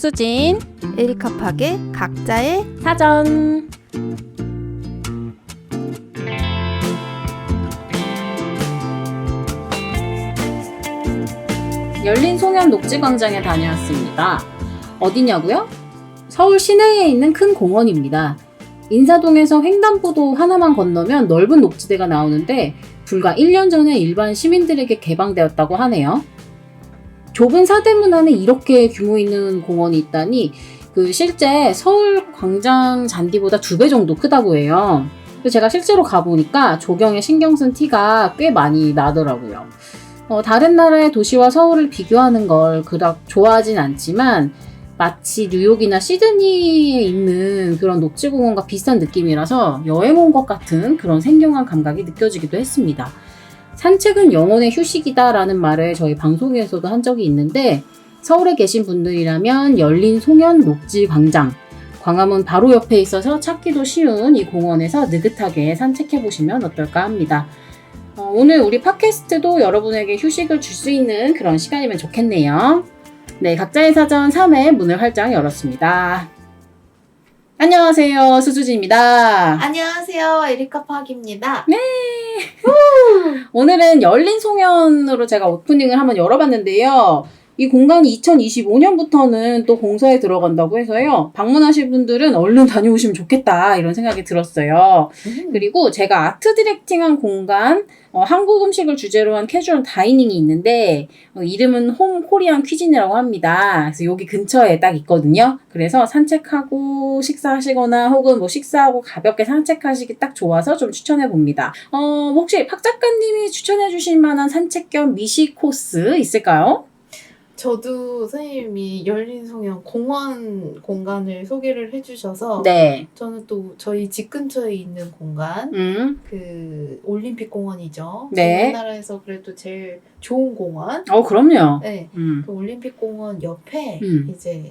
수수진 에리카 팍의 각자의 사전. 열린 송현 녹지광장에 다녀왔습니다. 어디냐고요? 서울 시내에 있는 큰 공원입니다. 인사동에서 횡단보도 하나만 건너면 넓은 녹지대가 나오는데 불과 1년 전에 일반 시민들에게 개방되었다고 하네요. 좁은 사대문 안에 이렇게 규모 있는 공원이 있다니 실제 서울 광장 잔디보다 2배 정도 크다고 해요. 제가 실제로 가보니까 조경에 신경 쓴 티가 꽤 많이 나더라고요. 다른 나라의 도시와 서울을 비교하는 걸 그닥 좋아하진 않지만 마치 뉴욕이나 시드니에 있는 그런 녹지공원과 비슷한 느낌이라서 여행 온 것 같은 그런 생경한 감각이 느껴지기도 했습니다. 산책은 영혼의 휴식이다 라는 말을 저희 방송에서도 한 적이 있는데 서울에 계신 분들이라면 열린 송현 녹지광장, 광화문 바로 옆에 있어서 찾기도 쉬운 이 공원에서 느긋하게 산책해보시면 어떨까 합니다. 오늘 우리 팟캐스트도 여러분에게 휴식을 줄 수 있는 그런 시간이면 좋겠네요. 네, 각자의 사전 3회 문을 활짝 열었습니다. 안녕하세요, 수수진입니다. 안녕하세요, 에리카 팍입니다. 네. 오늘은 열린 송현으로 제가 오프닝을 한번 열어봤는데요. 이 공간이 2025년부터는 또 공사에 들어간다고 해서요. 방문하실 분들은 얼른 다녀오시면 좋겠다 이런 생각이 들었어요. 그리고 제가 아트 디렉팅한 공간, 한국 음식을 주제로 한 캐주얼 다이닝이 있는데 이름은 홈 코리안 퀴진이라고 합니다. 그래서 여기 근처에 딱 있거든요. 그래서 산책하고 식사하시거나 혹은 뭐 식사하고 가볍게 산책하시기 딱 좋아서 좀 추천해 봅니다. 혹시 박 작가님이 추천해 주실 만한 산책 겸 미식 코스 있을까요? 저도 선생님이 열린 송현 공원 공간을 소개를 해주셔서 네. 저는 또 저희 집 근처에 있는 공간 그 올림픽 공원이죠. 네. 우리나라에서 그래도 제일 좋은 공원. 그럼요. 네. 그 올림픽 공원 옆에 이제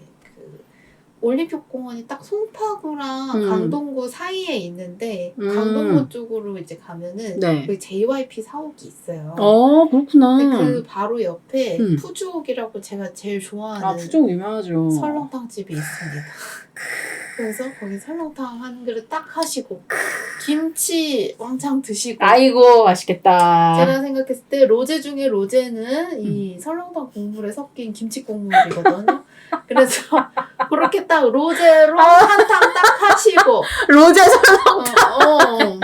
올림픽 공원이 딱 송파구랑 강동구 사이에 있는데 강동구 쪽으로 이제 가면은 네. 그 JYP 사옥이 있어요. 그렇구나. 근데 그 바로 옆에 푸주옥이라고 제가 제일 좋아하는 푸주옥 유명하죠. 설렁탕 집이 있습니다. 그래서 거기 설렁탕 한 그릇 딱 하시고 김치 왕창 드시고. 아이고 맛있겠다. 제가 생각했을 때 로제 중에 로제는 이 설렁탕 국물에 섞인 김치 국물이거든요. 그래서 그렇게 딱 로제로 한탕 딱 하시고 로제 설렁탕.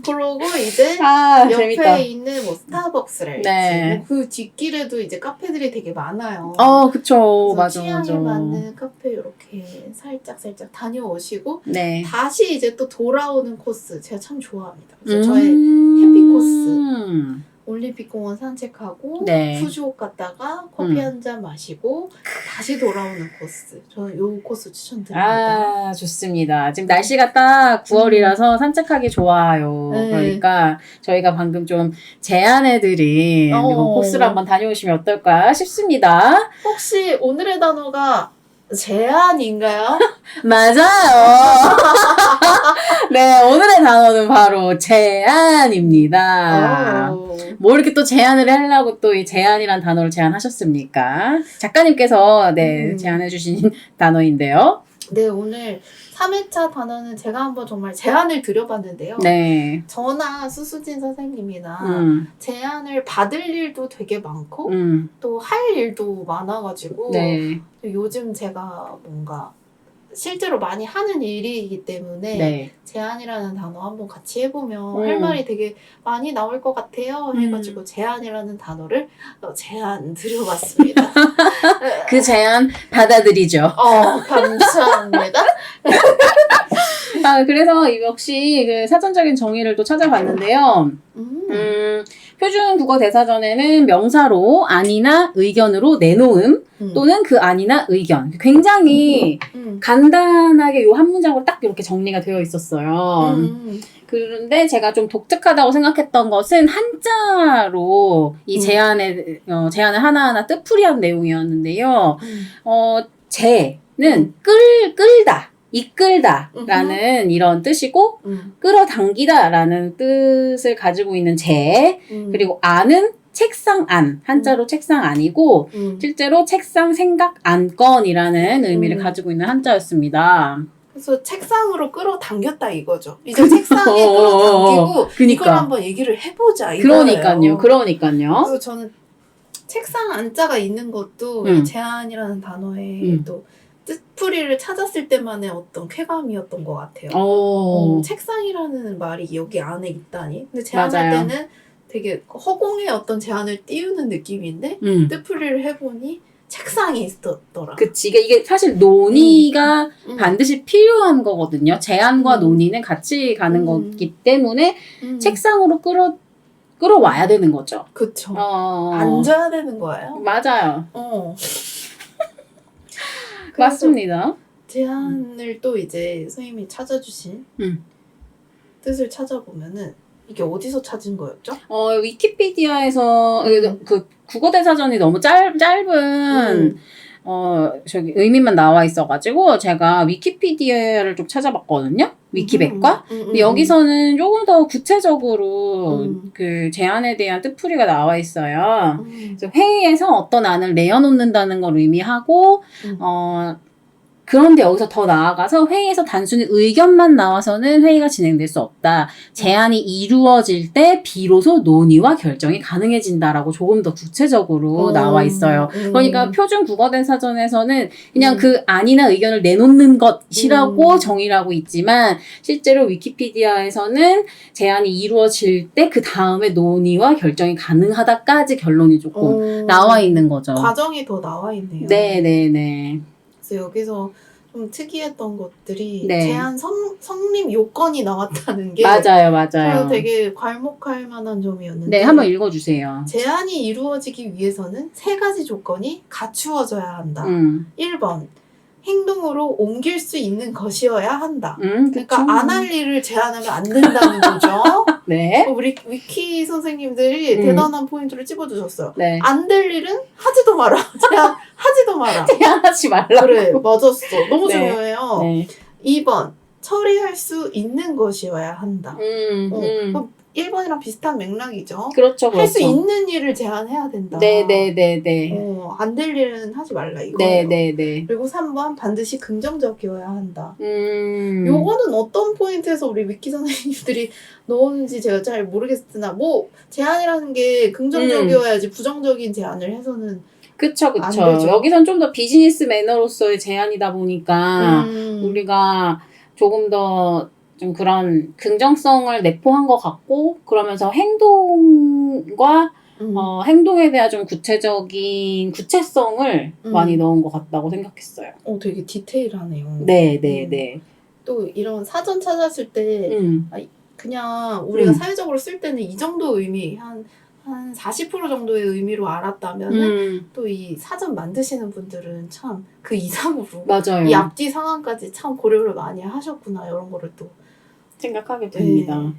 그러고 이제 옆에 재밌다. 있는 뭐 스타벅스랄지 네. 뭐 그 뒷길에도 이제 카페들이 되게 많아요. 그쵸. 맞아. 취향에 맞는 카페 이렇게 살짝 다녀오시고 네. 다시 이제 또 돌아오는 코스 제가 참 좋아합니다. 그래서 저의 해피 코스. 올림픽 공원 산책하고 네. 푸주옥 갔다가 커피 한 잔 마시고 다시 돌아오는 코스. 저는 요 코스 추천드립니다. 좋습니다. 지금 날씨가 딱 9월이라서 산책하기 좋아요. 네. 그러니까 저희가 방금 좀 제안해드린 이번 코스를 한번 다녀오시면 어떨까 싶습니다. 혹시 오늘의 단어가 제안인가요? 맞아요. 네, 오늘의 단어는 바로 제안입니다. 뭐 이렇게 또 제안을 하려고 또 이 제안이란 단어를 제안하셨습니까? 작가님께서 제안해주신 단어인데요. 네, 오늘 3회차 단어는 제가 한번 정말 제안을 드려봤는데요. 네. 저나 수수진 선생님이나 제안을 받을 일도 되게 많고 또 할 일도 많아가지고 네. 요즘 제가 뭔가 실제로 많이 하는 일이기 때문에 네. 제안이라는 단어 한번 같이 해보면 할 말이 되게 많이 나올 것 같아요. 해가지고 제안이라는 단어를 제안 드려봤습니다. 그 제안 받아들이죠. 감사합니다. 그래서 역시 그 사전적인 정의를 또 찾아봤는데요. 표준 국어 대사전에는 명사로 아니나 의견으로 내놓음 또는 그 아니나 의견. 굉장히 간단하게 요 한 문장으로 딱 이렇게 정리가 되어 있었어요. 그런데 제가 좀 독특하다고 생각했던 것은 한자로 이 제안을 하나하나 뜻풀이한 내용이었는데요. 제는 끌다. 이끌다 라는 이런 뜻이고 끌어당기다 라는 뜻을 가지고 있는 제 그리고 아는 책상 안, 한자로 책상 안이고 실제로 책상 생각 안건이라는 의미를 가지고 있는 한자였습니다. 그래서 책상으로 끌어당겼다 이거죠. 이제 책상에 끌어당기고 그러니까. 이걸 한번 얘기를 해보자 이거예요. 그러니까요. 그래서 저는 책상 안자가 있는 것도 이 제안이라는 단어에 또 뜻풀이를 찾았을 때만의 어떤 쾌감이었던 것 같아요. 책상이라는 말이 여기 안에 있다니. 근데 제안할 맞아요. 때는 되게 허공에 어떤 제안을 띄우는 느낌인데 뜻풀이를 해보니 책상이 있었더라. 그치. 이게 사실 논의가 반드시 필요한 거거든요. 제안과 논의는 같이 가는 거기 때문에 책상으로 끌어와야 되는 거죠. 그쵸. 앉아야 되는 거예요. 맞아요. 맞습니다. 제안을 또 이제 선생님이 찾아주신 뜻을 찾아보면은 이게 어디서 찾은 거였죠? 위키피디아에서 그 국어대사전이 너무 짧은 저기 의미만 나와 있어가지고 제가 위키피디아를 좀 찾아봤거든요. 위키백과. 근데 여기서는 조금 더 구체적으로 그 제안에 대한 뜻풀이가 나와 있어요. 그래서 회의에서 어떤 안을 내어놓는다는 걸 의미하고 그런데 여기서 더 나아가서 회의에서 단순히 의견만 나와서는 회의가 진행될 수 없다. 제안이 이루어질 때 비로소 논의와 결정이 가능해진다라고 조금 더 구체적으로 나와 있어요. 그러니까 표준 국어대사전에서는 그냥 그 안이나 의견을 내놓는 것이라고 정의를 하고 있지만 실제로 위키피디아에서는 제안이 이루어질 때 그 다음에 논의와 결정이 가능하다까지 결론이 조금 나와 있는 거죠. 과정이 더 나와 있네요. 네네네. 그래서 여기서 좀 특이했던 것들이 제안 성립 요건이 나왔다는 게 맞아요. 되게 괄목할 만한 점이었는데 네, 한번 읽어주세요. 제안이 이루어지기 위해서는 3가지 조건이 갖추어져야 한다. 1번 행동으로 옮길 수 있는 것이어야 한다. 그러니까 안 할 일을 제안하면 안 된다는 거죠. 네. 우리 위키 선생님들이 대단한 포인트를 찝어주셨어요. 네. 안 될 일은 하지도 마라. 제안하지도 마라. 제안하지 말라고. 그래, 맞았어. 너무 중요해요. 네. 2번 처리할 수 있는 것이어야 한다. 1번이랑 비슷한 맥락이죠. 그렇죠. 할 수 있는 일을 제안해야 된다. 네네네네. 안 될 일은 하지 말라 이거예요. 네네네. 그리고 3번 반드시 긍정적이어야 한다. 요거는 어떤 포인트에서 우리 위키 선생님들이 넣었는지 제가 잘 모르겠으나 뭐 제안이라는 게 긍정적이어야지 부정적인 제안을 해서는 그쵸. 여기선 좀 더 비즈니스 매너로서의 제안이다 보니까 우리가 조금 더 좀 그런 긍정성을 내포한 것 같고 그러면서 행동과 행동에 대한 좀 구체적인 구체성을 많이 넣은 것 같다고 생각했어요. 되게 디테일하네요. 네네네. 또 이런 사전 찾았을 때 그냥 우리가 사회적으로 쓸 때는 이 정도 의미 한 40% 정도의 의미로 알았다면 또 이 사전 만드시는 분들은 참 그 이상으로 맞아요. 이 앞뒤 상황까지 참 고려를 많이 하셨구나 이런 거를 또 생각하게 됩니다.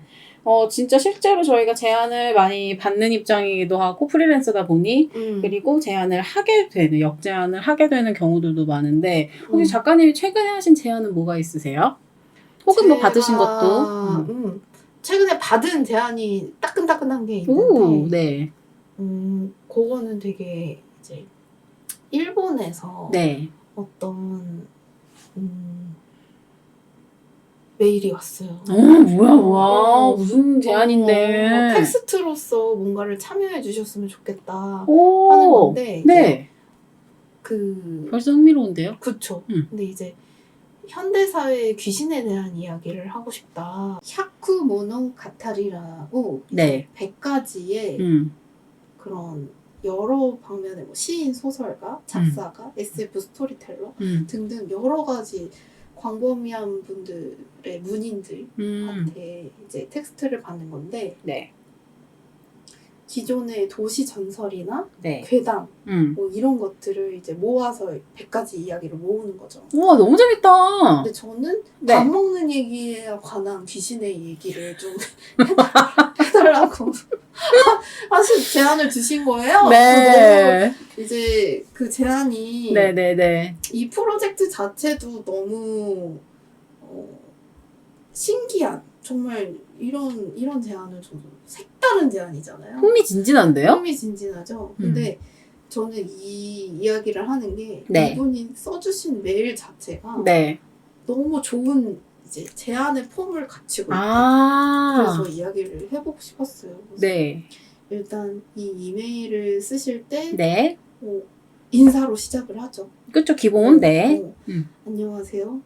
진짜 실제로 저희가 제안을 많이 받는 입장이기도 하고 프리랜서다 보니 그리고 제안을 하게 되는 역제안을 하게 되는 경우들도 많은데 혹시 작가님이 최근에 하신 제안은 뭐가 있으세요? 혹은 뭐 받으신 것도? 최근에 받은 제안이 따끈따끈한 게 있는데 그거는 되게 이제 일본에서 어떤 메일이 왔어요. 뭐야 무슨 제안인데 텍스트로서 뭔가를 참여해 주셨으면 좋겠다 하는 건데 벌써 흥미로운데요? 그쵸. 근데 이제 현대사회의 귀신에 대한 이야기를 하고 싶다. 샤쿠 모노가타리라고 100가지의 그런 여러 방면의 뭐 시인, 소설가, 작사가, SF 스토리텔러 등등 여러 가지 광범위한 분들의 문인들한테 이제 텍스트를 받는 건데 기존의 도시 전설이나 괴담 뭐 이런 것들을 이제 모아서 100가지 이야기를 모으는 거죠. 우와 너무 재밌다. 근데 저는 밥 먹는 얘기에 관한 귀신의 얘기를 좀 해달라고 사실 제안을 주신 거예요. 이제 그 제안이 이 프로젝트 자체도 너무 신기한 정말 이런 제안을 저도 색다른 색다른 제안이잖아요. 흥미진진한데요? 흥미진진하죠. 근데 저는 이 이야기를 하는 게 네. 이분이 써주신 메일 자체가 네. 너무 좋은 이제 제안의 폼을 갖추고 있다. 아. 그래서 이야기를 해보고 싶었어요. 그래서 네. 일단 이 이메일을 쓰실 때 네. 인사로 시작을 하죠. 그쵸, 기본, 네. 안녕하세요.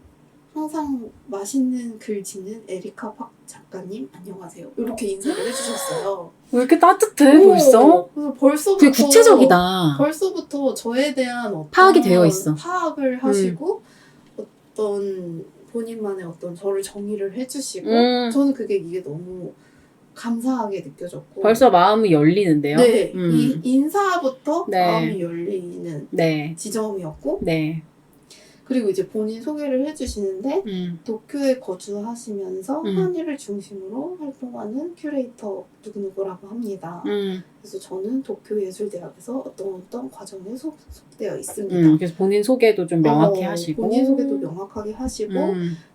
항상 맛있는 글 짓는 에리카 박 작가님 안녕하세요. 이렇게 인사를 해주셨어요. 왜 이렇게 따뜻해, 벌써? 그래서 벌써부터 되게 구체적이다. 벌써부터 저에 대한 어떤 파악이 되어 있어. 파악을 하시고 어떤 본인만의 어떤 저를 정의를 해주시고 저는 이게 너무 감사하게 느껴졌고 벌써 마음이 열리는데요. 네, 이 인사부터 네. 마음이 열리는 네. 지점이었고 네. 그리고 이제 본인 소개를 해주시는데 도쿄에 거주하시면서 한일을 중심으로 활동하는 큐레이터 누구누구라고 합니다. 그래서 저는 도쿄예술대학에서 어떤 과정에 속되어 있습니다. 그래서 본인 소개도 좀 명확히 하시고 본인 소개도 명확하게 하시고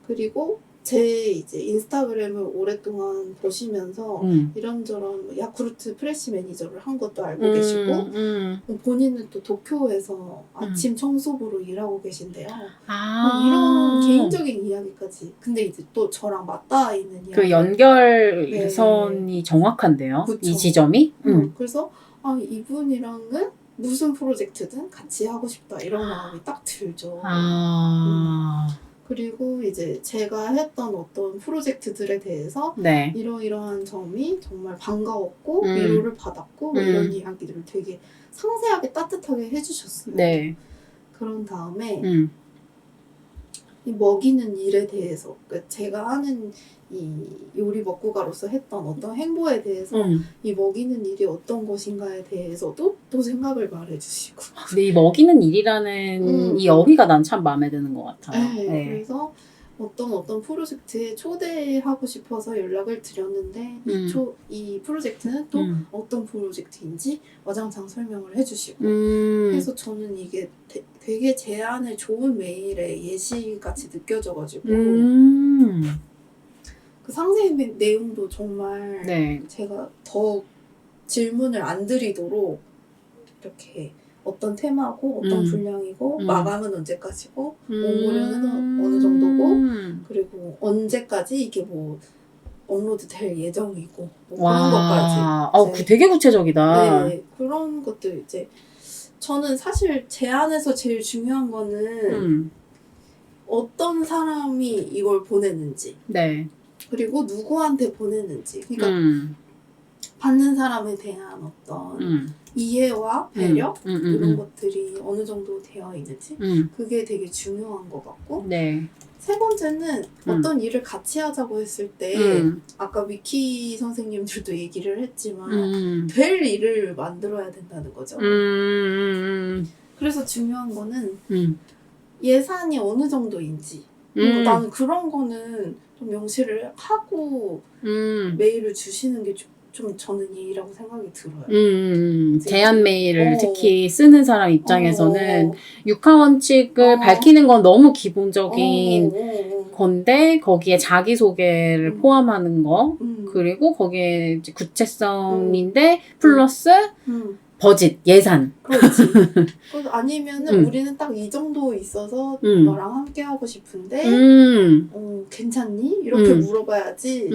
그리고 제 이제 인스타그램을 오랫동안 보시면서 이런저런 야쿠르트 프레시 매니저를 한 것도 알고 계시고 본인은 또 도쿄에서 아침 청소부로 일하고 계신데요. 이런 개인적인 이야기까지. 근데 이제 또 저랑 맞닿아 있는 이야기. 그 연결선이 정확한데요. 그쵸. 이 지점이. 그래서 이분이랑은 무슨 프로젝트든 같이 하고 싶다 이런 마음이 딱 들죠. 그리고 이제 제가 했던 어떤 프로젝트들에 대해서 네. 이러이러한 점이 정말 반가웠고 위로를 받았고 이런 이야기들을 되게 상세하게 따뜻하게 해주셨어요. 네. 그런 다음에 이 먹이는 일에 대해서 그러니까 제가 하는 이 요리 먹고가로서 했던 어떤 행보에 대해서 이 먹이는 일이 어떤 것인가에 대해서도 또 생각을 말해주시고 근데 이 먹이는 일이라는 이 어휘가 난 참 마음에 드는 것 같아요. 네, 네. 그래서 어떤 프로젝트에 초대하고 싶어서 연락을 드렸는데 이 프로젝트는 또 어떤 프로젝트인지 와장창 설명을 해주시고 그래서 저는 이게 되게 제안의 좋은 메일의 예시같이 느껴져가지고 그 상세한 내용도 정말 네. 제가 더 질문을 안 드리도록 이렇게 어떤 테마고 어떤 분량이고 마감은 언제까지고 원고료는 어느 정도고 그리고 언제까지 이게 뭐 업로드 될 예정이고 뭐 그런 것까지 되게 구체적이다. 네, 그런 것들 이제 저는 사실 제안에서 제일 중요한 거는 어떤 사람이 이걸 보냈는지 네. 그리고 누구한테 보냈는지 그러니까 받는 사람에 대한 어떤 이해와 배려 이런 것들이 어느 정도 되어 있는지 그게 되게 중요한 것 같고 네. 세 번째는 어떤 일을 같이 하자고 했을 때 아까 위키 선생님들도 얘기를 했지만 될 일을 만들어야 된다는 거죠. 그래서 중요한 거는 예산이 어느 정도인지 나는 그런 거는 좀 명시를 하고 메일을 주시는 게 좀 저는 예의라고 생각이 들어요. 제안 메일을 특히 쓰는 사람 입장에서는 육하 원칙을 밝히는 건 너무 기본적인 건데 거기에 자기소개를 포함하는 거 그리고 거기에 이제 구체성인데 플러스 버짓, 예산. 그렇지. 그래서 아니면은 우리는 딱 이 정도 있어서 너랑 함께 하고 싶은데 괜찮니? 이렇게 물어봐야지.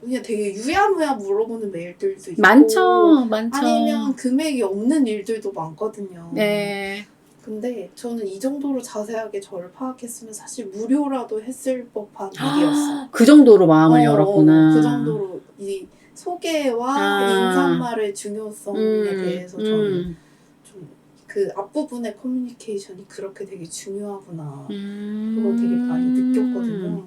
그냥 되게 유야무야 물어보는 메일들도 있고 많죠. 아니면 금액이 없는 일들도 많거든요. 네. 근데 저는 이 정도로 자세하게 저를 파악했으면 사실 무료라도 했을 법한 일이었어요. 그 정도로 마음을 열었구나. 그 정도로 이 소개와 인사말의 중요성에 대해서 저는 좀 그 앞부분의 커뮤니케이션이 그렇게 되게 중요하구나. 그걸 되게 많이 느꼈거든요.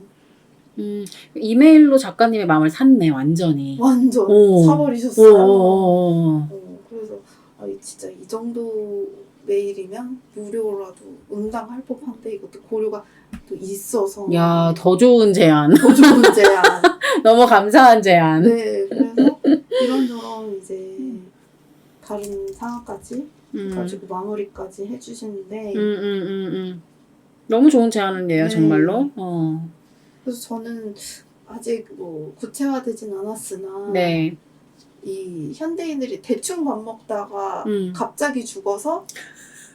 이메일로 작가님의 마음을 샀네, 완전히. 완전 사버리셨어요. 그래서 진짜 이 정도 메일이면 무료라도 응당할 법한데 이것도 고려가 또 있어서. 야, 더 좋은 제안. 더 좋은 제안. 너무 감사한 제안. 네, 그래서 이런저런 이제 다른 상황까지 가지고 마무리까지 해주시는데. 너무 좋은 제안이에요, 정말로. 그래서 저는 아직 뭐 구체화되진 않았으나 네. 이 현대인들이 대충 밥 먹다가 갑자기 죽어서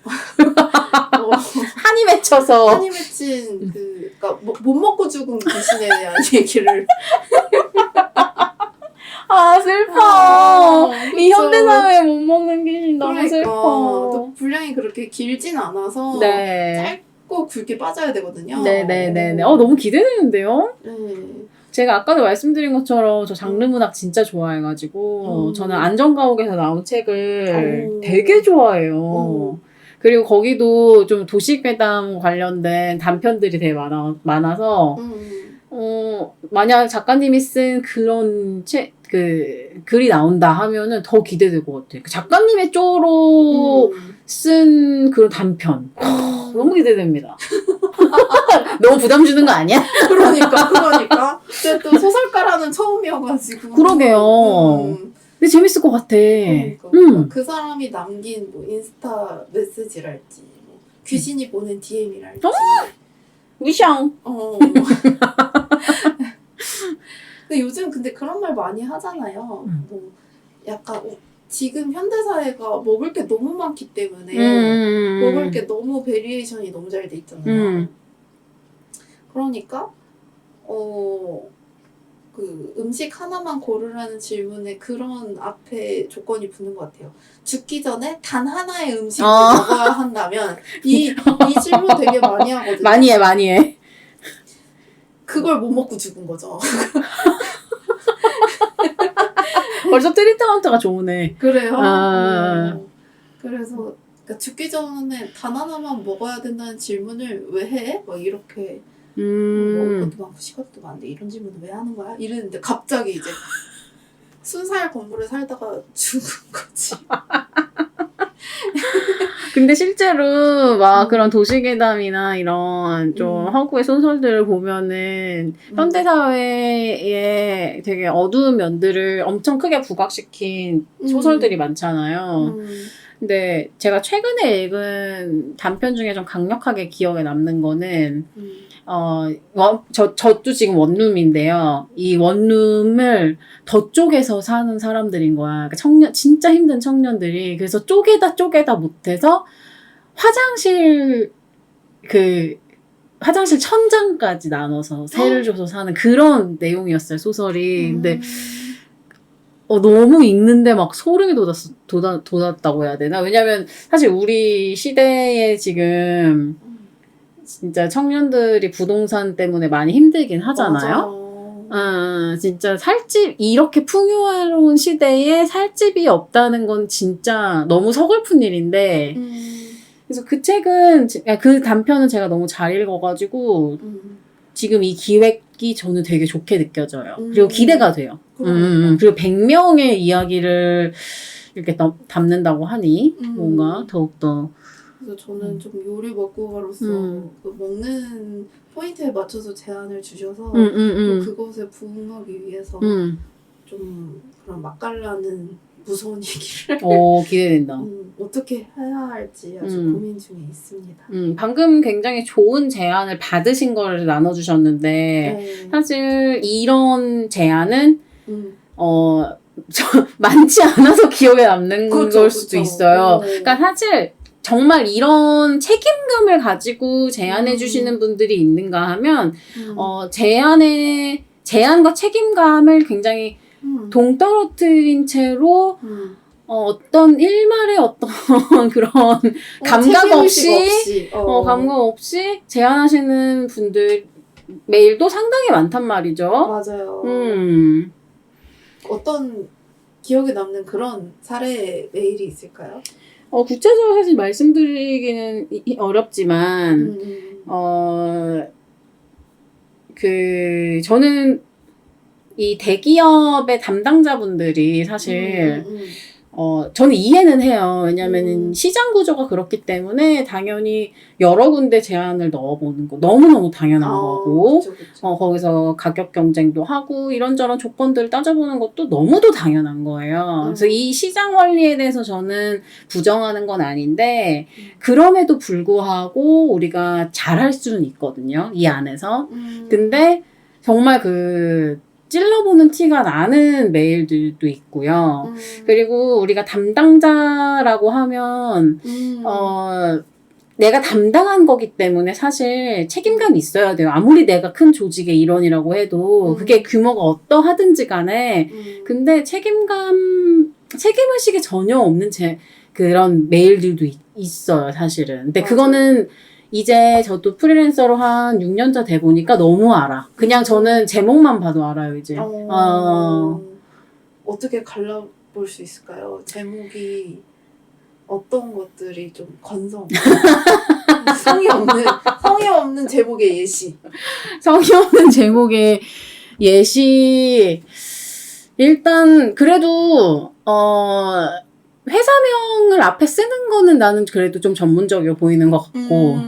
한이 맺혀서 한이 맺힌 그러니까 못 먹고 죽은 귀신에 대한 얘기를 아 슬퍼. 이 현대사회에 못 먹는 귀신 너무 그러니까, 슬퍼. 또 분량이 그렇게 길진 않아서 네. 짧고 굵게 빠져야 되거든요. 네네네네. 너무 기대되는데요? 네. 제가 아까도 말씀드린 것처럼 저 장르 문학 진짜 좋아해가지고 저는 안전가옥에서 나온 책을 되게 좋아해요. 그리고 거기도 좀 도시괴담 관련된 단편들이 되게 많아서 만약 작가님이 쓴 그런 글이 나온다 하면은 더 기대될 것 같아요. 그 작가님의 쪼로 쓴 그런 단편. 너무 기대됩니다. 너무 부담 주는 거 아니야? 그러니까. 근데 또 소설가라는 처음이어가지고. 그러게요. 근데 재밌을 것 같아. 그러니까. 그 사람이 남긴 뭐 인스타 메시지랄지, 뭐 귀신이 보낸 DM이랄지. 위샹. 근데 요즘 근데 그런 말 많이 하잖아요. 뭐 약간 지금 현대사회가 먹을 게 너무 많기 때문에 먹을 게 너무 베리에이션이 너무 잘 돼 있잖아요. 그러니까 그 음식 하나만 고르라는 질문에 그런 앞에 조건이 붙는 것 같아요. 죽기 전에 단 하나의 음식을 먹어야 한다면 이 질문 되게 많이 하거든요. 많이 해. 그걸 못 먹고 죽은 거죠. 벌써 트리트먼트가 좋으네. 그래요? 그래서 그러니까 죽기 전에 단 하나만 먹어야 된다는 질문을 왜 해? 막 이렇게 먹을 것도 많고 시간도 많은데 이런 질문을 왜 하는 거야? 이랬는데 갑자기 이제 순살 건물에 살다가 죽은 거지. 근데 실제로 막 그런 도시괴담이나 이런 좀 허구의 소설들을 보면은 현대사회의 되게 어두운 면들을 엄청 크게 부각시킨 소설들이 많잖아요. 근데 제가 최근에 읽은 단편 중에 좀 강력하게 기억에 남는 거는 저도 지금 원룸인데요. 이 원룸을 더 쪼개서 사는 사람들인 거야. 그러니까 진짜 힘든 청년들이. 그래서 쪼개다 못해서 화장실 천장까지 나눠서 세를 줘서 사는 그런 내용이었어요, 소설이. 근데, 너무 읽는데 막 소름이 돋았다고 해야 되나? 왜냐면 사실 우리 시대에 지금 진짜 청년들이 부동산 때문에 많이 힘들긴 하잖아요. 진짜 이렇게 풍요로운 시대에 살집이 없다는 건 진짜 너무 서글픈 일인데, 그래서 그 단편은 제가 너무 잘 읽어가지고, 지금 이 기획이 저는 되게 좋게 느껴져요. 그리고 기대가 돼요. 그리고 100명의 이야기를 이렇게 담는다고 하니, 뭔가 더욱더. 그래서 저는 좀 요리 먹고가로서 그 먹는 포인트에 맞춰서 제안을 주셔서 또 그것에 부응하기 위해서 좀 그런 맛깔나는 무서운 얘기를 기대된다. 어떻게 해야 할지 아주 고민 중에 있습니다. 방금 굉장히 좋은 제안을 받으신 걸 나눠주셨는데 네. 사실 이런 제안은 많지 않아서 기억에 남는 걸 수도 있어요. 그러니까 사실 정말 이런 책임감을 가지고 제안해 주시는 분들이 있는가 하면 제안과 책임감을 굉장히 동떨어뜨린 채로 어떤 일말의 어떤 그런 감각 없이 감각 없이 제안하시는 분들 메일도 상당히 많단 말이죠. 맞아요. 어떤 기억에 남는 그런 사례 메일이 있을까요? 구체적으로 사실 말씀드리기는 어렵지만, 저는 이 대기업의 담당자분들이 사실, 저는 이해는 해요. 왜냐면은 시장 구조가 그렇기 때문에 당연히 여러 군데 제안을 넣어보는 거 너무너무 당연한 거고, 그쵸. 거기서 가격 경쟁도 하고 이런저런 조건들을 따져보는 것도 너무도 당연한 거예요. 그래서 이 시장 원리에 대해서 저는 부정하는 건 아닌데, 그럼에도 불구하고 우리가 잘할 수는 있거든요. 이 안에서. 근데 정말 찔러보는 티가 나는 메일들도 있고요. 그리고 우리가 담당자라고 하면, 내가 담당한 거기 때문에 사실 책임감이 있어야 돼요. 아무리 내가 큰 조직의 일원이라고 해도 그게 규모가 어떠하든지 간에 근데 책임의식이 전혀 없는 그런 메일들도 있어요, 사실은. 근데 맞아. 그거는 이제 저도 프리랜서로 한 6년차 돼 보니까 너무 알아. 그냥 저는 제목만 봐도 알아요, 이제. 어떻게 갈라볼 수 있을까요? 제목이 어떤 것들이 좀 성의 없는 제목의 예시. 성의 없는 제목의 예시. 일단, 그래도, 회사명을 앞에 쓰는 거는 나는 그래도 좀 전문적이어 보이는 것 같고.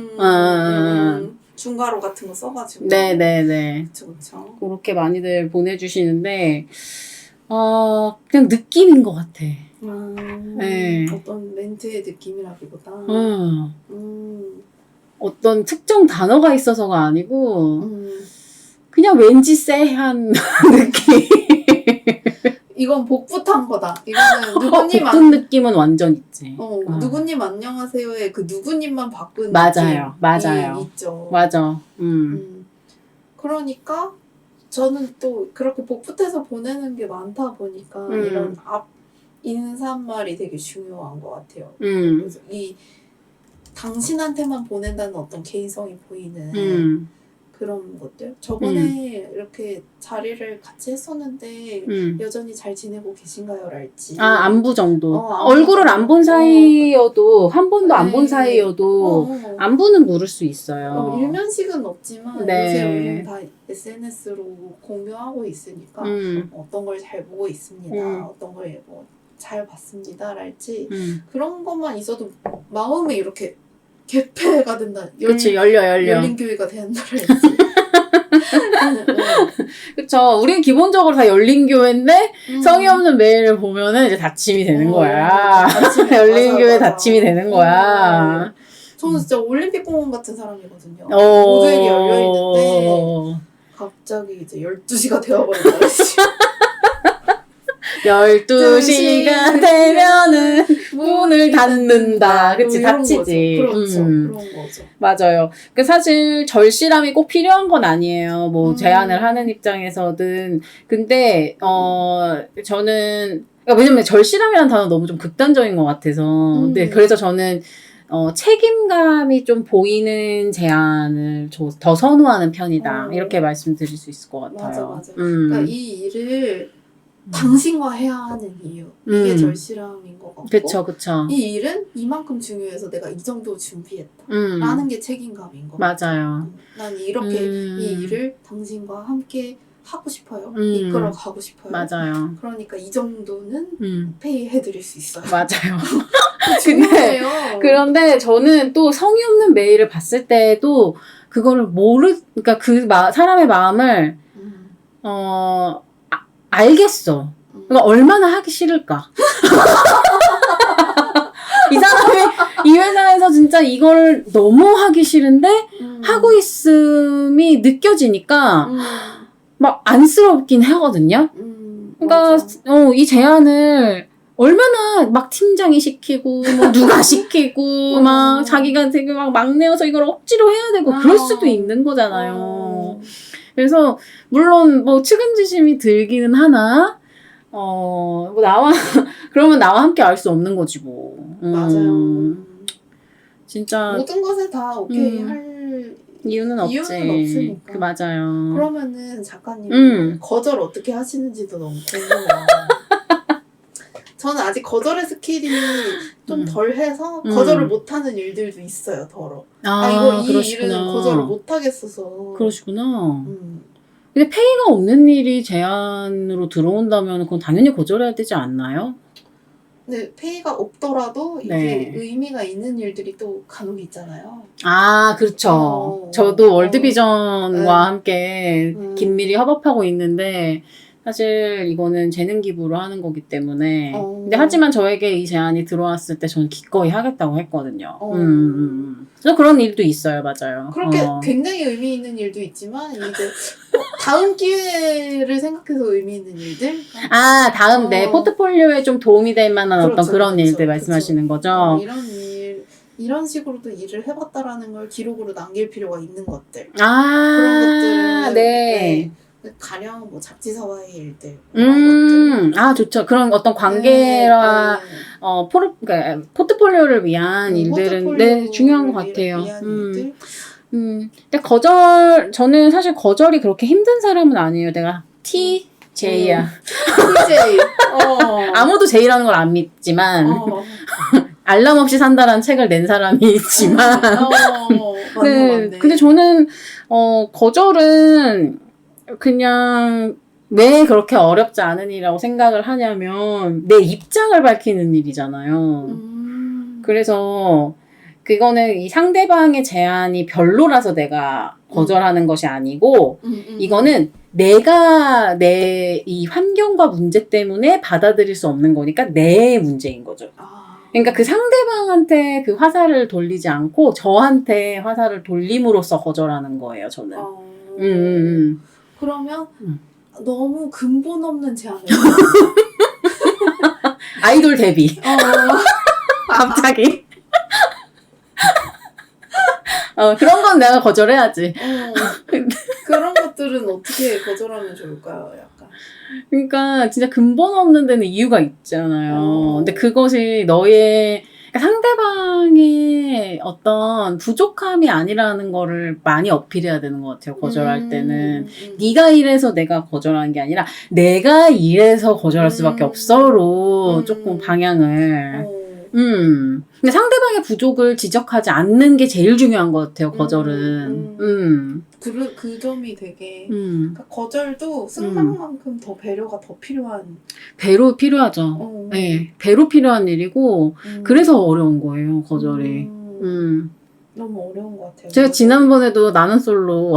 중괄호 같은 거 써가지고. 네네네. 그쵸. 그렇게 많이들 보내주시는데, 그냥 느낌인 것 같아. 네. 어떤 멘트의 느낌이라기보다. 어떤 특정 단어가 있어서가 아니고, 그냥 왠지 쎄한 느낌. 이건 복붙한 거다. 이거는 누구님 복붙 느낌은 완전 있지. 누구님 안녕하세요의 그 누구님만 바꾼 맞아요. 느낌이 있죠. 맞아. 그러니까 저는 또 그렇게 복붙해서 보내는 게 많다 보니까 이런 앞 인사말이 되게 중요한 것 같아요. 그래서 이 당신한테만 보낸다는 어떤 개인성이 보이는 그런 것들. 저번에 이렇게 자리를 같이 했었는데 여전히 잘 지내고 계신가요? 랄지. 안부 정도. 얼굴을 안 본 사이여도 한 번도 안 본 사이여도 안부는 물을 수 있어요. 일면식은 없지만 요새 우리는 다 SNS로 공유하고 있으니까 어떤 걸 잘 보고 있습니다. 어떤 걸 뭐 잘 봤습니다. 랄지. 그런 것만 있어도 마음이 이렇게 개폐가 된다. 그치, 열려. 열린 교회가 된다. 랄지. 그쵸. 우린 기본적으로 다 열린 교회인데, 성의 없는 메일을 보면은 이제 닫힘이 되는 거야. 열린 교회 닫힘이 되는 거야. 저는 진짜 올림픽 공원 같은 사람이거든요. 모두에게 열려있는데, 갑자기 이제 12시가 되어버린다. 12시가 되면은 문을 닫는다. 그치, 닫히지. 그렇죠. 그런 거죠. 맞아요. 사실 절실함이 꼭 필요한 건 아니에요. 뭐 제안을 하는 입장에서든. 근데 저는 왜냐면 절실함이라는 단어 너무 좀 극단적인 것 같아서. 근데 그래서 저는 책임감이 좀 보이는 제안을 더 선호하는 편이다. 이렇게 말씀드릴 수 있을 것 같아요. 맞아. 그러니까 이 일을 당신과 해야 하는 이유. 이게 절실함인 것 같고. 그쵸. 이 일은 이만큼 중요해서 내가 이 정도 준비했다. 라는 게 책임감인 것 같아요. 맞아요. 난 이렇게 이 일을 당신과 함께 하고 싶어요. 이끌어 가고 싶어요. 맞아요. 그러니까 이 정도는 페이 해드릴 수 있어요. 맞아요. 그런데 저는 또 성의 없는 메일을 봤을 때도 그거를 그러니까 사람의 마음을, 알겠어. 그러니까 얼마나 하기 싫을까. 이 사람이 이 회사에서 진짜 이걸 너무 하기 싫은데 하고 있음이 느껴지니까 막 안쓰럽긴 하거든요. 그러니까 이 제안을 얼마나 막 팀장이 시키고 뭐 누가 시키고 막 자기가 되게 막 막내여서 이걸 억지로 해야 되고 그럴 수도 있는 거잖아요. 그래서 물론 뭐 측은지심이 들기는 하나 뭐 그러면 나와 함께 알 수 없는 거지 뭐. 맞아요. 진짜 모든 것에 다 오케이 할 이유는 없으니까. 맞아요. 그러면은 작가님 거절 어떻게 하시는지도 너무 궁금해요. 저는 아직 거절의 스킬이 좀 덜해서 거절을 못하는 일들도 있어요. 이 일은 거절을 못하겠어서. 그러시구나. 근데 페이가 없는 일이 제안으로 들어온다면 그건 당연히 거절해야 되지 않나요? 근데 페이가 없더라도 이게 의미가 있는 일들이 또 간혹 있잖아요. 그렇죠. 저도 월드비전과 함께 긴밀히 협업하고 있는데 사실 이거는 재능 기부로 하는 거기 때문에. 근데 하지만 저에게 이 제안이 들어왔을 때 저는 기꺼이 하겠다고 했거든요. 그래서 그런 일도 있어요, 맞아요. 그렇게 굉장히 의미 있는 일도 있지만 이제 다음 기회를 생각해서 의미 있는 일들. 다음 내 포트폴리오에 좀 도움이 될 만한 그렇죠, 어떤 그런 그렇죠, 일들 말씀하시는 거죠. 이런 식으로도 일을 해봤다라는 걸 기록으로 남길 필요가 있는 것들. 그런 것들을 네. 가령 뭐 잡지사와의 일들 이런 것들. 좋죠. 그런 어떤 관계라 그러니까 포트폴리오를 위한 일들은 중요한 것 같아요. 근데 저는 사실 거절이 그렇게 힘든 사람은 아니에요. 내가 TJ야. TJ. 아무도 J라는 걸 안 믿지만 알람 없이 산다라는 책을 낸 사람이 있지만 맞네. 근데 저는 거절은 그냥 왜 그렇게 어렵지 않은 일이라고 생각을 하냐면 내 입장을 밝히는 일이잖아요. 그래서 그거는 이 상대방의 제안이 별로라서 내가 거절하는 것이 아니고 이거는 내가 내 이 환경과 문제 때문에 받아들일 수 없는 거니까 내 문제인 거죠. 그러니까 그 상대방한테 그 화살을 돌리지 않고 저한테 화살을 돌림으로써 거절하는 거예요, 저는. 그러면 너무 근본 없는 제안을 아이돌 데뷔. 갑자기. 그런 건 내가 거절해야지. 그런 것들은 어떻게 거절하면 좋을까요? 약간. 그러니까 진짜 근본 없는 데는 이유가 있잖아요. 근데 그것이 너의 그러니까 상대방의 어떤 부족함이 아니라는 거를 많이 어필해야 되는 것 같아요. 거절할 때는. 네가 이래서 내가 거절하는 게 아니라 내가 이래서 거절할 수밖에 없어로 조금 방향을. 근데 상대방의 부족을 지적하지 않는 게 제일 중요한 것 같아요, 거절은. 그 점이 되게, 그러니까 거절도 승낙만큼 더 배려가 더 필요한. 배로 필요하죠. 네, 배로 필요한 일이고, 그래서 어려운 거예요, 거절이. 너무 어려운 것 같아요. 제가 지난번에도 나는 솔로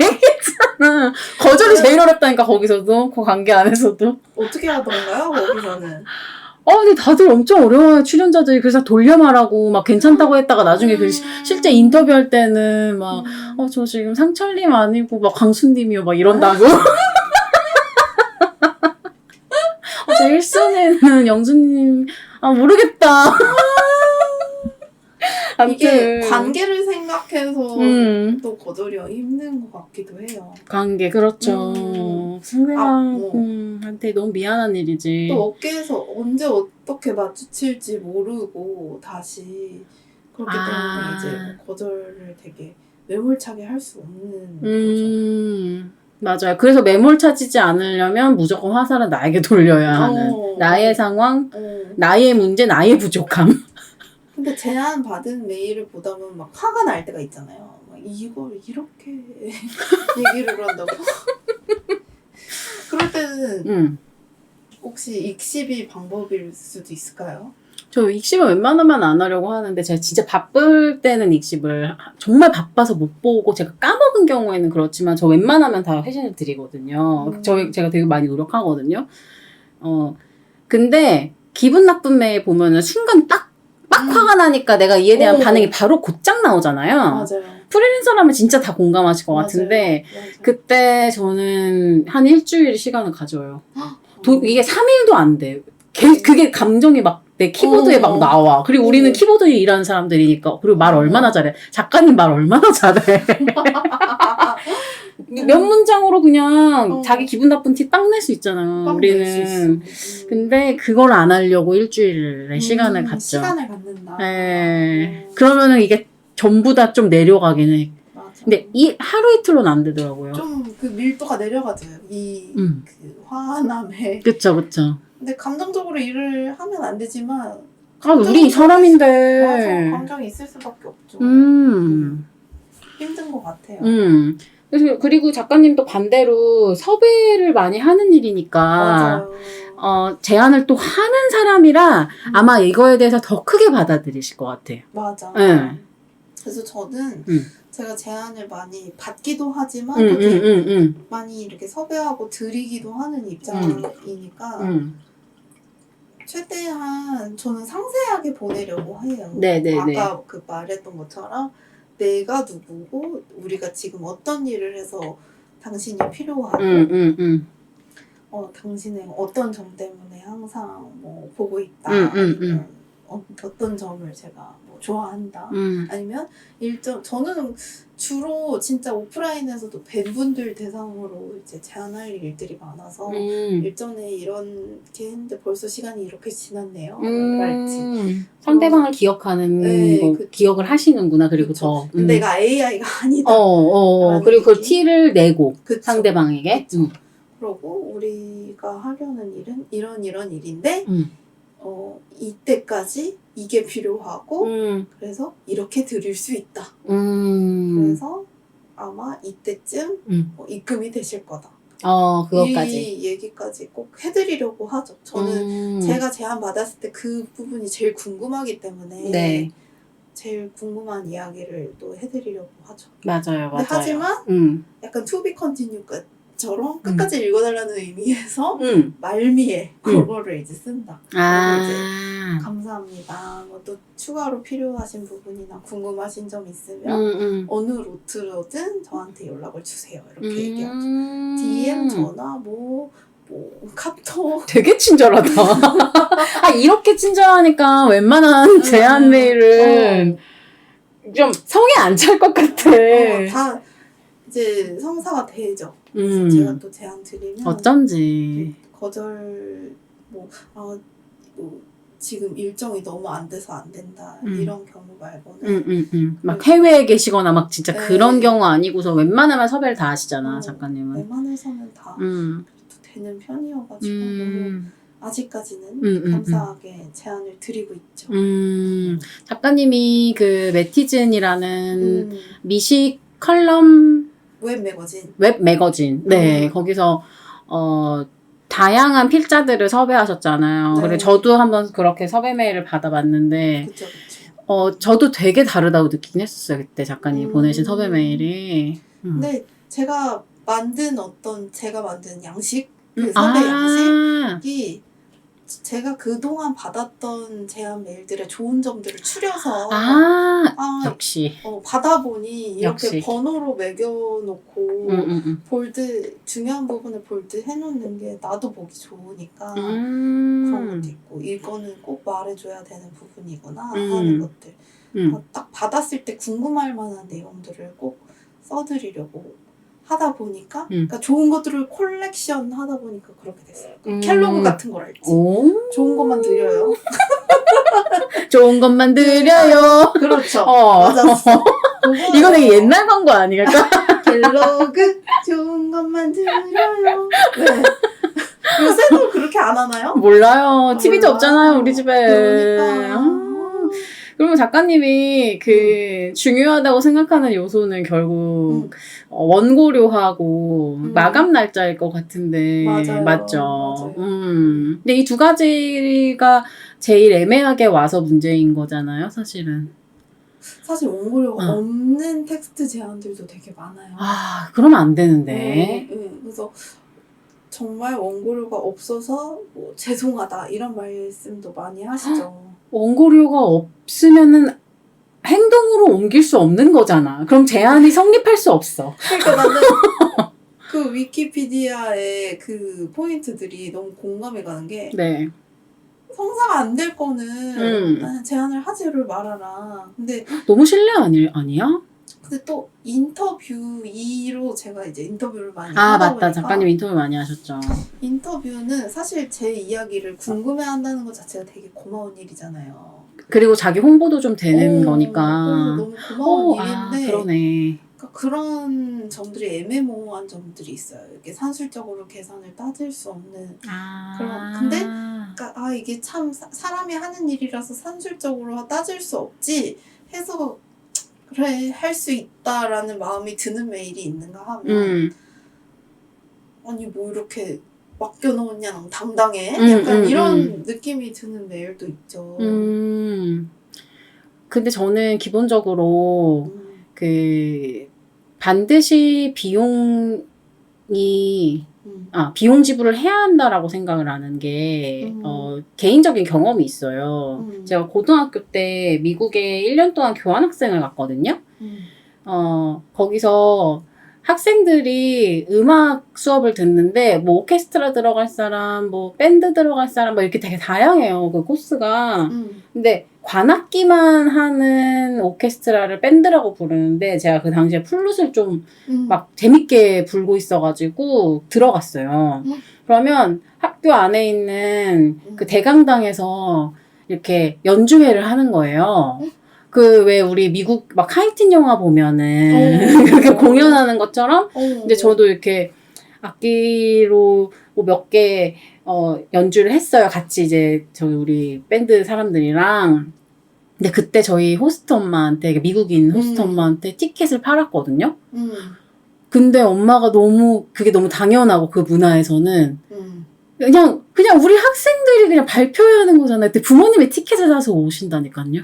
얘기했잖아. 거절이 제일 어렵다니까, 거기서도. 그 관계 안에서도. 어떻게 하던가요, 거기서는? 근데 다들 엄청 어려워요, 출연자들이. 그래서 돌려 말하고, 막 괜찮다고 했다가 나중에 실제 인터뷰할 때는 막, 저 지금 상철님 아니고, 막 광수님이요, 막 이런다고. 제 1순위는 영수님, 모르겠다. 이게 관계를 생각해서 또 거절이 힘든 것 같기도 해요. 관계, 그렇죠. 상대방한테 너무 미안한 일이지. 또 업계에서 언제 어떻게 마주칠지 모르고 다시 그렇기 때문에 이제 거절을 되게 매몰차게 할 수 없는 거죠. 맞아요. 그래서 매몰차지지 않으려면 무조건 화살은 나에게 돌려야 하는. 나의 상황, 나의 문제, 나의 부족함. 근데 제안 받은 메일을 보다 보면 막 화가 날 때가 있잖아요. 막 이걸 이렇게 얘기를 한다고. 그럴 때는 혹시 익십이 방법일 수도 있을까요? 저 익십은 웬만하면 안 하려고 하는데 제가 진짜 바쁠 때는 익십을 정말 바빠서 못 보고 제가 까먹은 경우에는 그렇지만 저 웬만하면 다 회신을 드리거든요. 제가 되게 많이 노력하거든요. 근데 기분 나쁜 메일 보면은 순간 막 화가 나니까 내가 이에 대한 반응이 바로 곧장 나오잖아요. 맞아요. 프리랜서라면 진짜 다 공감하실 것 같은데 맞아요. 그때 저는 한 일주일 시간을 가져요. 이게 3일도 안 돼요. 그게 감정이 막 내 키보드에 막 나와. 그리고 우리는 키보드에 일하는 사람들이니까. 그리고 말 얼마나 잘해. 작가님 말 얼마나 잘해. 몇 문장으로 그냥 자기 기분 나쁜 티 딱 낼 수 있잖아요. 우리는. 근데 그걸 안 하려고 일주일의 시간을 갖죠. 시간을 갖는다. 네. 그러면은 이게 전부 다 좀 내려가긴 해. 맞아. 근데 하루 이틀로는 안 되더라고요. 좀 그 밀도가 내려가죠. 그 화남에. 그쵸. 근데 감정적으로 일을 하면 안 되지만. 우리 사람인데. 맞아. 감정이 있을 수밖에 없죠. 힘든 것 같아요. 그리고 작가님도 반대로 섭외를 많이 하는 일이니까. 맞아요. 제안을 또 하는 사람이라 아마 이거에 대해서 더 크게 받아들이실 것 같아요. 맞아. 그래서 저는 제가 제안을 많이 받기도 하지만 그렇게 많이 이렇게 섭외하고 드리기도 하는 입장이니까 최대한 저는 상세하게 보내려고 해요. 네네네. 아까 그 말했던 것처럼 내가 누구고 우리가 지금 어떤 일을 해서 당신이 필요하고 당신의 어떤 점 때문에 항상 뭐 보고 있다 아니면 어떤 점을 제가 뭐 좋아한다 아니면 저는 주로 진짜 오프라인에서도 팬분들 대상으로 이제 제안할 일들이 많아서 일전에 이렇게 했는데 벌써 시간이 이렇게 지났네요. 말지. 상대방을 기억하는 네, 기억을 하시는구나. 그리고 그쵸. 더. 내가 AI가 아니다. 그리고 그 티를 내고 그쵸. 상대방에게. 그러고 우리가 하려는 일은 이런 일인데 이때까지 이게 필요하고 그래서 이렇게 드릴 수 있다. 그래서 아마 이때쯤 입금이 되실 거다. 그것까지. 이 얘기까지 꼭 해드리려고 하죠. 저는 제가 제안 받았을 때 그 부분이 제일 궁금하기 때문에 네. 제일 궁금한 이야기를 또 해드리려고 하죠. 맞아요. 근데 하지만 약간 to be continue처럼 끝까지 읽어달라는 의미에서 말미에 그거를 이제 쓴다. 이제 감사합니다. 뭐 또 추가로 필요하신 부분이나 궁금하신 점 있으면 어느 루트로든 저한테 연락을 주세요. 이렇게 얘기하죠. DM, 전화, 뭐 카톡. 되게 친절하다. 이렇게 친절하니까 웬만한 제안 메일은 좀 성에 안 찰 것 같아. 다 이제 성사가 되죠. 그래서 제가 또 제안 드리면 어쩐지 거절 지금 일정이 너무 안 돼서 안 된다 이런 경우 말고는 막 해외에 계시거나 막 진짜 그런 경우 아니고서 웬만하면 섭외를 다 하시잖아. 작가님은. 웬만해서는 다 되는 편이어가지고 너무 아직까지는 감사하게 제안을 드리고 있죠. 작가님이 그 매티즌이라는 미식 컬럼 웹 매거진 네 거기서 다양한 필자들을 섭외하셨잖아요. 네. 그리고 저도 한번 그렇게 섭외 메일을 받아봤는데 그쵸. 저도 되게 다르다고 느끼긴 했었어요. 그때 작가님이 보내신 섭외 메일이. 근데 제가 만든 양식 그 섭외 양식이 제가 그동안 받았던 제안 메일들의 좋은 점들을 추려서 역시 받아보니 이렇게 역시. 번호로 매겨놓고 중요한 부분을 볼드 해놓는 게 나도 보기 좋으니까 그런 것도 있고 이거는 꼭 말해줘야 되는 부분이구나 하는 것들 딱 받았을 때 궁금할 만한 내용들을 꼭 써드리려고 하다 보니까 그러니까 좋은 것들을 콜렉션 하다 보니까 그렇게 됐어요. 켈로그 같은 걸 알지? 좋은 것만 드려요. 좋은 것만 드려요. 그렇죠. 맞았어. 이거 되게 옛날 광고 아니랄까? 켈로그 좋은 것만 드려요. 네. 요새도 그렇게 안 하나요? 몰라요. TV도 없잖아요, 우리 집에. 그러니까. 그러면 작가님이 중요하다고 생각하는 요소는 결국 원고료하고 마감 날짜일 것 같은데 맞아요. 맞죠? 근데 이 두 가지가 제일 애매하게 와서 문제인 거잖아요, 사실은. 사실 원고료가 없는 텍스트 제안들도 되게 많아요. 그러면 안 되는데. 네. 그래서 정말 원고료가 없어서 뭐 죄송하다 이런 말씀도 많이 하시죠. 원고료가 없으면은 행동으로 옮길 수 없는 거잖아. 그럼 제안이 성립할 수 없어. 그러니까 나는 그 위키피디아의 그 포인트들이 너무 공감이 가는 게 성사가 안 될 거는 제안을 하지를 말아라. 근데 너무 신뢰 아니야? 근데 또 인터뷰2로 제가 이제 인터뷰를 많이 하다 맞다. 보니까 작가님 인터뷰 많이 하셨죠. 인터뷰는 사실 제 이야기를 궁금해한다는 것 자체가 되게 고마운 일이잖아요. 그리고 자기 홍보도 좀 되는 거니까. 그래서 너무 고마운 일인데 그러네. 그러니까 그런 점들이 애매모호한 점들이 있어요. 이렇게 산술적으로 계산을 따질 수 없는 근데 그러니까 이게 참 사람이 하는 일이라서 산술적으로 따질 수 없지 해서 그래 할 수 있다라는 마음이 드는 메일이 있는가 하면 아니 뭐 이렇게 맡겨놓냐 당당해 약간 이런 느낌이 드는 메일도 있죠. 근데 저는 기본적으로 반드시 비용 지불을 해야 한다라고 생각을 하는 게, 개인적인 경험이 있어요. 제가 고등학교 때 미국에 1년 동안 교환학생을 갔거든요. 거기서 학생들이 음악 수업을 듣는데, 뭐, 오케스트라 들어갈 사람, 뭐, 밴드 들어갈 사람, 뭐, 이렇게 되게 다양해요, 그 코스가. 근데, 관악기만 하는 오케스트라를 밴드라고 부르는데, 제가 그 당시에 플룻을 좀 막 재밌게 불고 있어가지고, 들어갔어요. 그러면 학교 안에 있는 그 대강당에서 이렇게 연주회를 하는 거예요. 왜 우리 미국 막 하이틴 영화 보면은 그렇게 공연하는 것처럼 이제 저도 이렇게 악기로 뭐 몇 개 연주를 했어요. 같이 이제 저희 우리 밴드 사람들이랑. 근데 그때 저희 호스트 엄마한테, 미국인 호스트 엄마한테 티켓을 팔았거든요. 근데 엄마가 그게 너무 당연하고 그 문화에서는 그냥 우리 학생들이 그냥 발표해야 하는 거잖아요. 그때 부모님이 티켓을 사서 오신다니까요.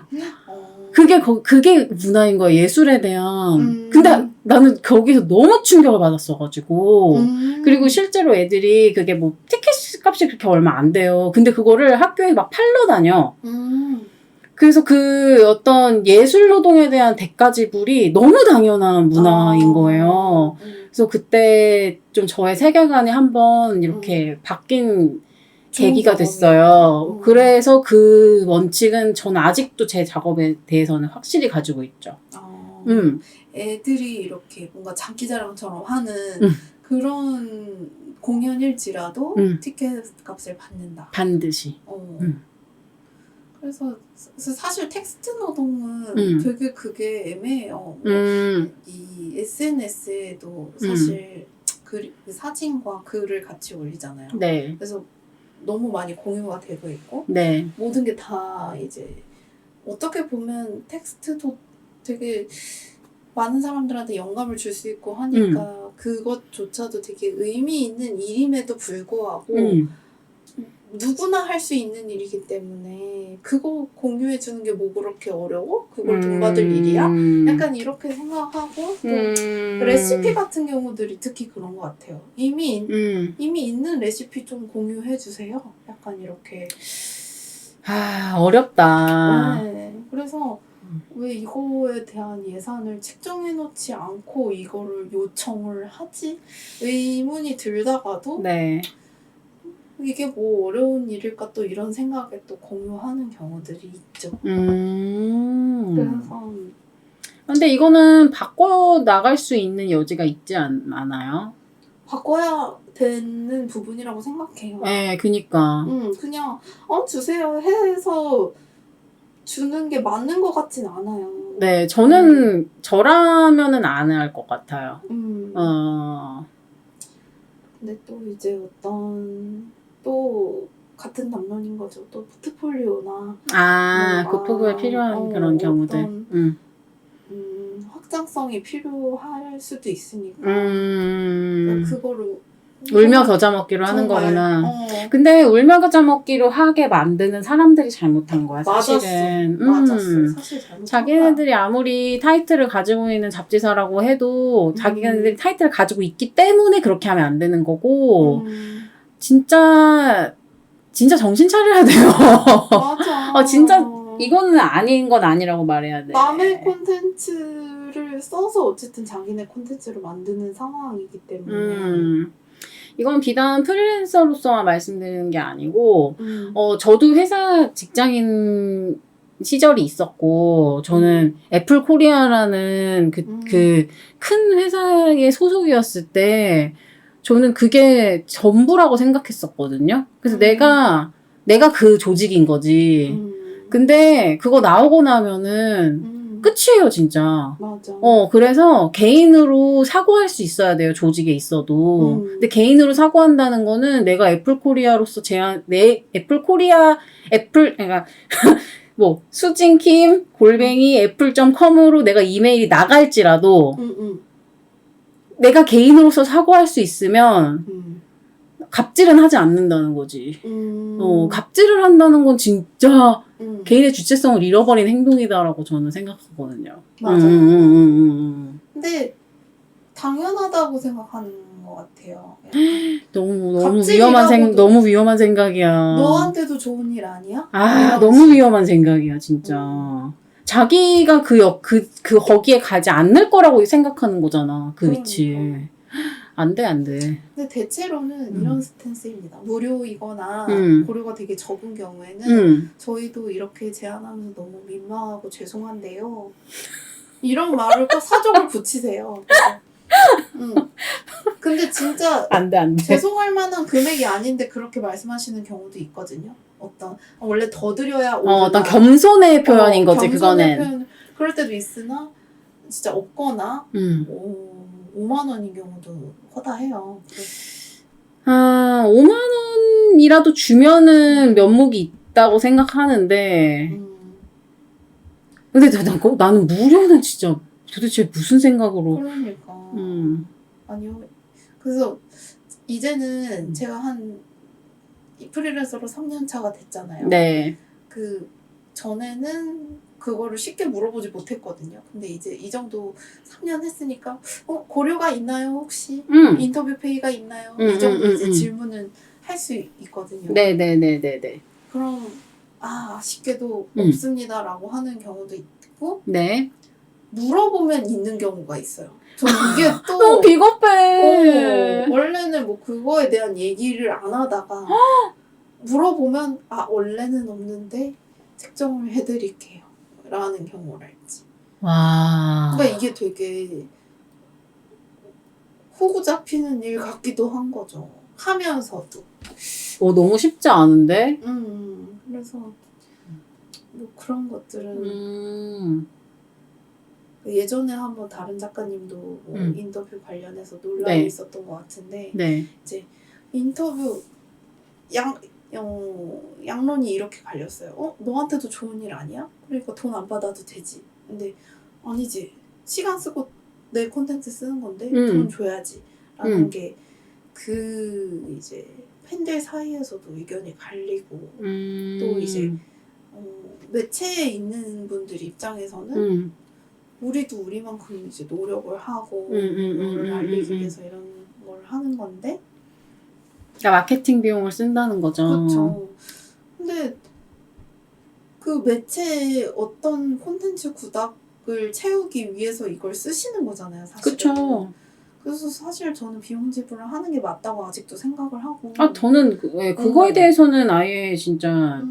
그게 문화인 거예요. 예술에 대한. 근데 나는 거기서 너무 충격을 받았어가지고. 그리고 실제로 애들이 그게 뭐 티켓 값이 그렇게 얼마 안 돼요. 근데 그거를 학교에 막 팔러 다녀. 그래서 그 어떤 예술 노동에 대한 대가 지불이 너무 당연한 문화인 거예요. 그래서 그때 좀 저의 세계관이 한번 이렇게 바뀐 계기가 됐어요. 그래서 그 원칙은 저는 아직도 제 작업에 대해서는 확실히 가지고 있죠. 애들이 이렇게 뭔가 장기자랑처럼 하는 그런 공연일지라도 티켓 값을 받는다. 반드시. 그래서 사실 텍스트 노동은 되게 그게 애매해요. 이 SNS에도 사실 사진과 글을 같이 올리잖아요. 네. 그래서 너무 많이 공유가 되고 있고 네. 모든 게 다 이제 어떻게 보면 텍스트도 되게 많은 사람들한테 영감을 줄 수 있고 하니까 그것조차도 되게 의미 있는 일임에도 불구하고 누구나 할 수 있는 일이기 때문에 그거 공유해 주는 게 뭐 그렇게 어려워? 그걸 돈 받을 일이야? 약간 이렇게 생각하고 또 레시피 같은 경우들이 특히 그런 것 같아요. 이미 있는 레시피 좀 공유해 주세요. 약간 이렇게. 어렵다. 네. 그래서 왜 이거에 대한 예산을 책정해 놓지 않고 이거를 요청을 하지? 의문이 들다가도 네. 이게 뭐 어려운 일일까 또 이런 생각에 또 공유하는 경우들이 있죠. 그래서 근데 이거는 바꿔 나갈 수 있는 여지가 있지 않아요? 바꿔야 되는 부분이라고 생각해요. 네, 그니까. 그냥 주세요 해서 주는 게 맞는 것 같진 않아요. 네, 저는 저라면은 안 할 것 같아요. 근데 또 이제 또 같은 담론인 거죠. 또 포트폴리오나 포트폴리오에 필요한 그런 경우들. 확장성이 필요할 수도 있으니까 그거를 울며 겨자 먹기로 하는 거구나. 근데 울며 겨자 먹기로 하게 만드는 사람들이 잘못한 거야, 사실은. 맞았어. 사실 잘못한 자기네들이 아무리 타이틀을 가지고 있는 잡지사라고 해도 자기네들이 타이틀을 가지고 있기 때문에 그렇게 하면 안 되는 거고 진짜 정신 차려야 돼요. 맞아. 진짜 이거는 아닌 건 아니라고 말해야 돼. 남의 콘텐츠를 써서 어쨌든 자기네 콘텐츠를 만드는 상황이기 때문에 이건 비단 프리랜서로서만 말씀드리는 게 아니고 저도 회사 직장인 시절이 있었고 저는 애플 코리아라는 그 큰 회사의 소속이었을 때 저는 그게 전부라고 생각했었거든요. 그래서 내가 그 조직인 거지. 근데 그거 나오고 나면은 끝이에요, 진짜. 맞아. 그래서 개인으로 사고할 수 있어야 돼요, 조직에 있어도. 근데 개인으로 사고한다는 거는 내가 애플 코리아로서 그러니까, 뭐, 수진킴, 애플.com으로 내가 이메일이 나갈지라도, 내가 개인으로서 사고할 수 있으면, 갑질은 하지 않는다는 거지. 갑질을 한다는 건 진짜 개인의 주체성을 잃어버린 행동이다라고 저는 생각하거든요. 맞아요. 근데 당연하다고 생각하는 것 같아요. 너무 위험한 생각이야. 너한테도 좋은 일 아니야? 너무 위험한 생각이야, 진짜. 자기가 거기에 가지 않을 거라고 생각하는 거잖아, 그 위치에. 안 돼. 근데 대체로는 이런 스탠스입니다. 무료이거나 고려가 되게 적은 경우에는 저희도 이렇게 제안하면서 너무 민망하고 죄송한데요. 이런 말을 꼭 사족을 붙이세요. 근데 진짜 안 돼. 죄송할 만한 금액이 아닌데 그렇게 말씀하시는 경우도 있거든요. 원래 더 드려야 어떤 겸손의 표현인 거지, 그거는. 그럴 때도 있으나 진짜 없거나 5만 원인 경우도 허다해요. 5만 원이라도 주면은 면목이 있다고 생각하는데 근데 나는 무료는 진짜 도대체 무슨 생각으로. 그러니까 아니요. 그래서 이제는 제가 프리랜서로 3년 차가 됐잖아요. 네. 전에는 그거를 쉽게 물어보지 못했거든요. 근데 이제 이 정도 3년 했으니까 고려가 있나요 혹시? 인터뷰 페이가 있나요? 이 정도 이제 질문은 할 수 있거든요. 네네네네네. 그럼 아쉽게도 없습니다라고 하는 경우도 있고 네. 물어보면 있는 경우가 있어요. 저는 이게 또 너무 비겁해. 원래는 뭐 그거에 대한 얘기를 안 하다가 물어보면 원래는 없는데 책정을 해드릴게요 라는 경우랄지. 와. 그러니까 이게 되게 호구 잡히는 일 같기도 한 거죠. 하면서도. 너무 쉽지 않은데? 그래서 뭐 그런 것들은 예전에 한번 다른 작가님도 뭐 인터뷰 관련해서 논란이 있었던 것 같은데 이제 인터뷰 양론이 이렇게 갈렸어요. 너한테도 좋은 일 아니야? 그러니까 돈 안 받아도 되지. 근데 아니지. 시간 쓰고 내 콘텐츠 쓰는 건데 돈 줘야지. 라는 게 이제 팬들 사이에서도 의견이 갈리고 또 이제 매체에 있는 분들 입장에서는 우리도 우리만큼 이제 노력을 하고 그걸 알리기 위해서 이런 걸 하는 건데 그러니까 마케팅 비용을 쓴다는 거죠. 그렇죠. 근데 그 매체의 어떤 콘텐츠 구닥을 채우기 위해서 이걸 쓰시는 거잖아요, 사실은. 그렇죠. 그래서 사실 저는 비용 지불을 하는 게 맞다고 아직도 생각을 하고. 저는 그거에 대해서는 아예 진짜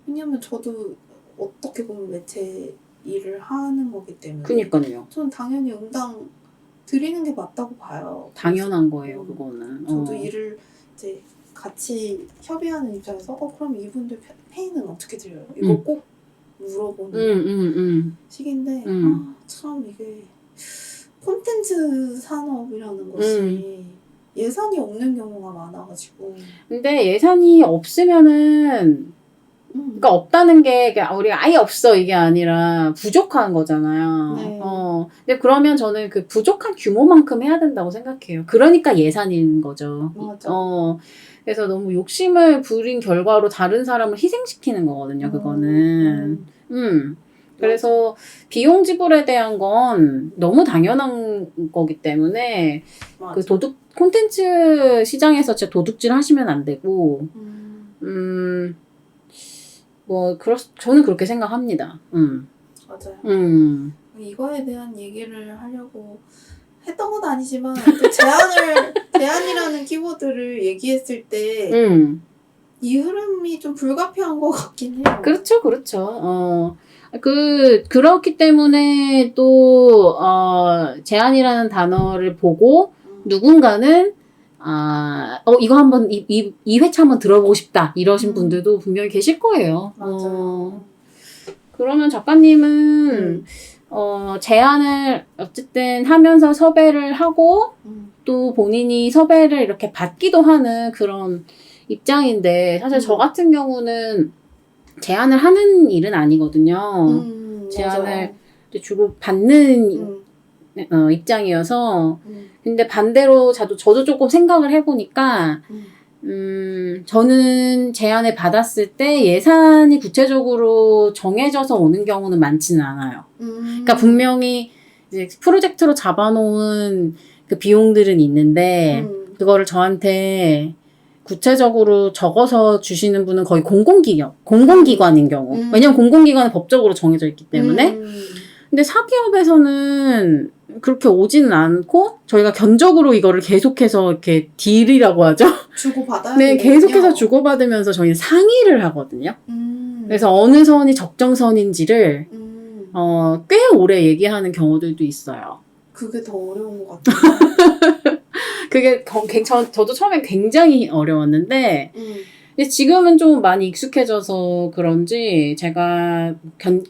왜냐면 저도 어떻게 보면 매체 일을 하는 거기 때문에. 그니까요. 저는 당연히 응당 드리는 게 맞다고 봐요. 당연한 거예요, 그거는. 저도 일을 이제 같이 협의하는 입장에서 그럼 이분들 페이는 어떻게 드려요? 이거 꼭 물어보는 식인데 참 이게 콘텐츠 산업이라는 것이 예산이 없는 경우가 많아가지고. 근데 예산이 없으면은 그러니까 없다는 게 우리가 아예 없어 이게 아니라 부족한 거잖아요. 네. 근데 그러면 저는 그 부족한 규모만큼 해야 된다고 생각해요. 그러니까 예산인 거죠. 맞아. 그래서 너무 욕심을 부린 결과로 다른 사람을 희생시키는 거거든요. 그거는. 그래서 비용 지불에 대한 건 너무 당연한 거기 때문에 맞아. 그 콘텐츠 시장에서 진짜 도둑질 하시면 안 되고 저는 그렇게 생각합니다. 맞아요. 이거에 대한 얘기를 하려고 했던 건 아니지만 제안이라는 키워드를 얘기했을 때 이 흐름이 좀 불가피한 것 같긴 해요. 그렇죠. 그렇기 때문에 또 제안이라는 단어를 보고 누군가는 이거 한번 이 회차 한번 들어보고 싶다 이러신 분들도 분명히 계실 거예요. 맞아요. 그러면 작가님은 제안을 어쨌든 하면서 섭외를 하고 또 본인이 섭외를 이렇게 받기도 하는 그런 입장인데 사실 저 같은 경우는 제안을 하는 일은 아니거든요. 제안을 주로 받는 입장이어서 근데 반대로 저도 조금 생각을 해보니까 저는 제안을 받았을 때 예산이 구체적으로 정해져서 오는 경우는 많지는 않아요. 그러니까 분명히 이제 프로젝트로 잡아놓은 그 비용들은 있는데 그거를 저한테 구체적으로 적어서 주시는 분은 거의 공공기관인 경우. 왜냐면 공공기관은 법적으로 정해져 있기 때문에. 근데 사기업에서는 그렇게 오지는 않고 저희가 견적으로 이거를 계속해서 이렇게 딜이라고 하죠. 주고받아야 네, 되거든요. 계속해서 주고받으면서 저희는 상의를 하거든요. 그래서 어느 선이 적정선인지를 꽤 오래 얘기하는 경우들도 있어요. 그게 더 어려운 것 같아요. 그게 저도 처음에 굉장히 어려웠는데 근데 지금은 좀 많이 익숙해져서 그런지 제가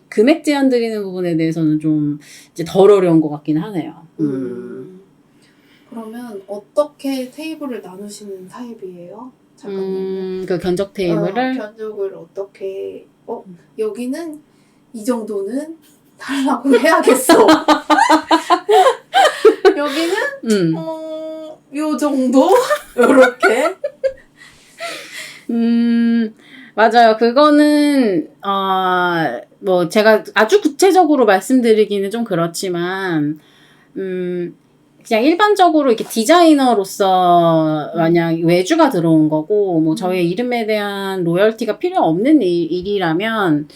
금액 제한 드리는 부분에 대해서는 좀 이제 덜 어려운 것 같긴 하네요. 그러면 어떻게 테이블을 나누시는 타입이에요? 작가님? 그 견적 테이블을? 견적을 어떻게 여기는 이 정도는 달라고 해야겠어. 여기는 요 정도? 요렇게? 맞아요. 그거는 뭐 제가 아주 구체적으로 말씀드리기는 좀 그렇지만 그냥 일반적으로 이렇게 디자이너로서 만약 외주가 들어온 거고 뭐 저의 이름에 대한 로열티가 필요 없는 일이라면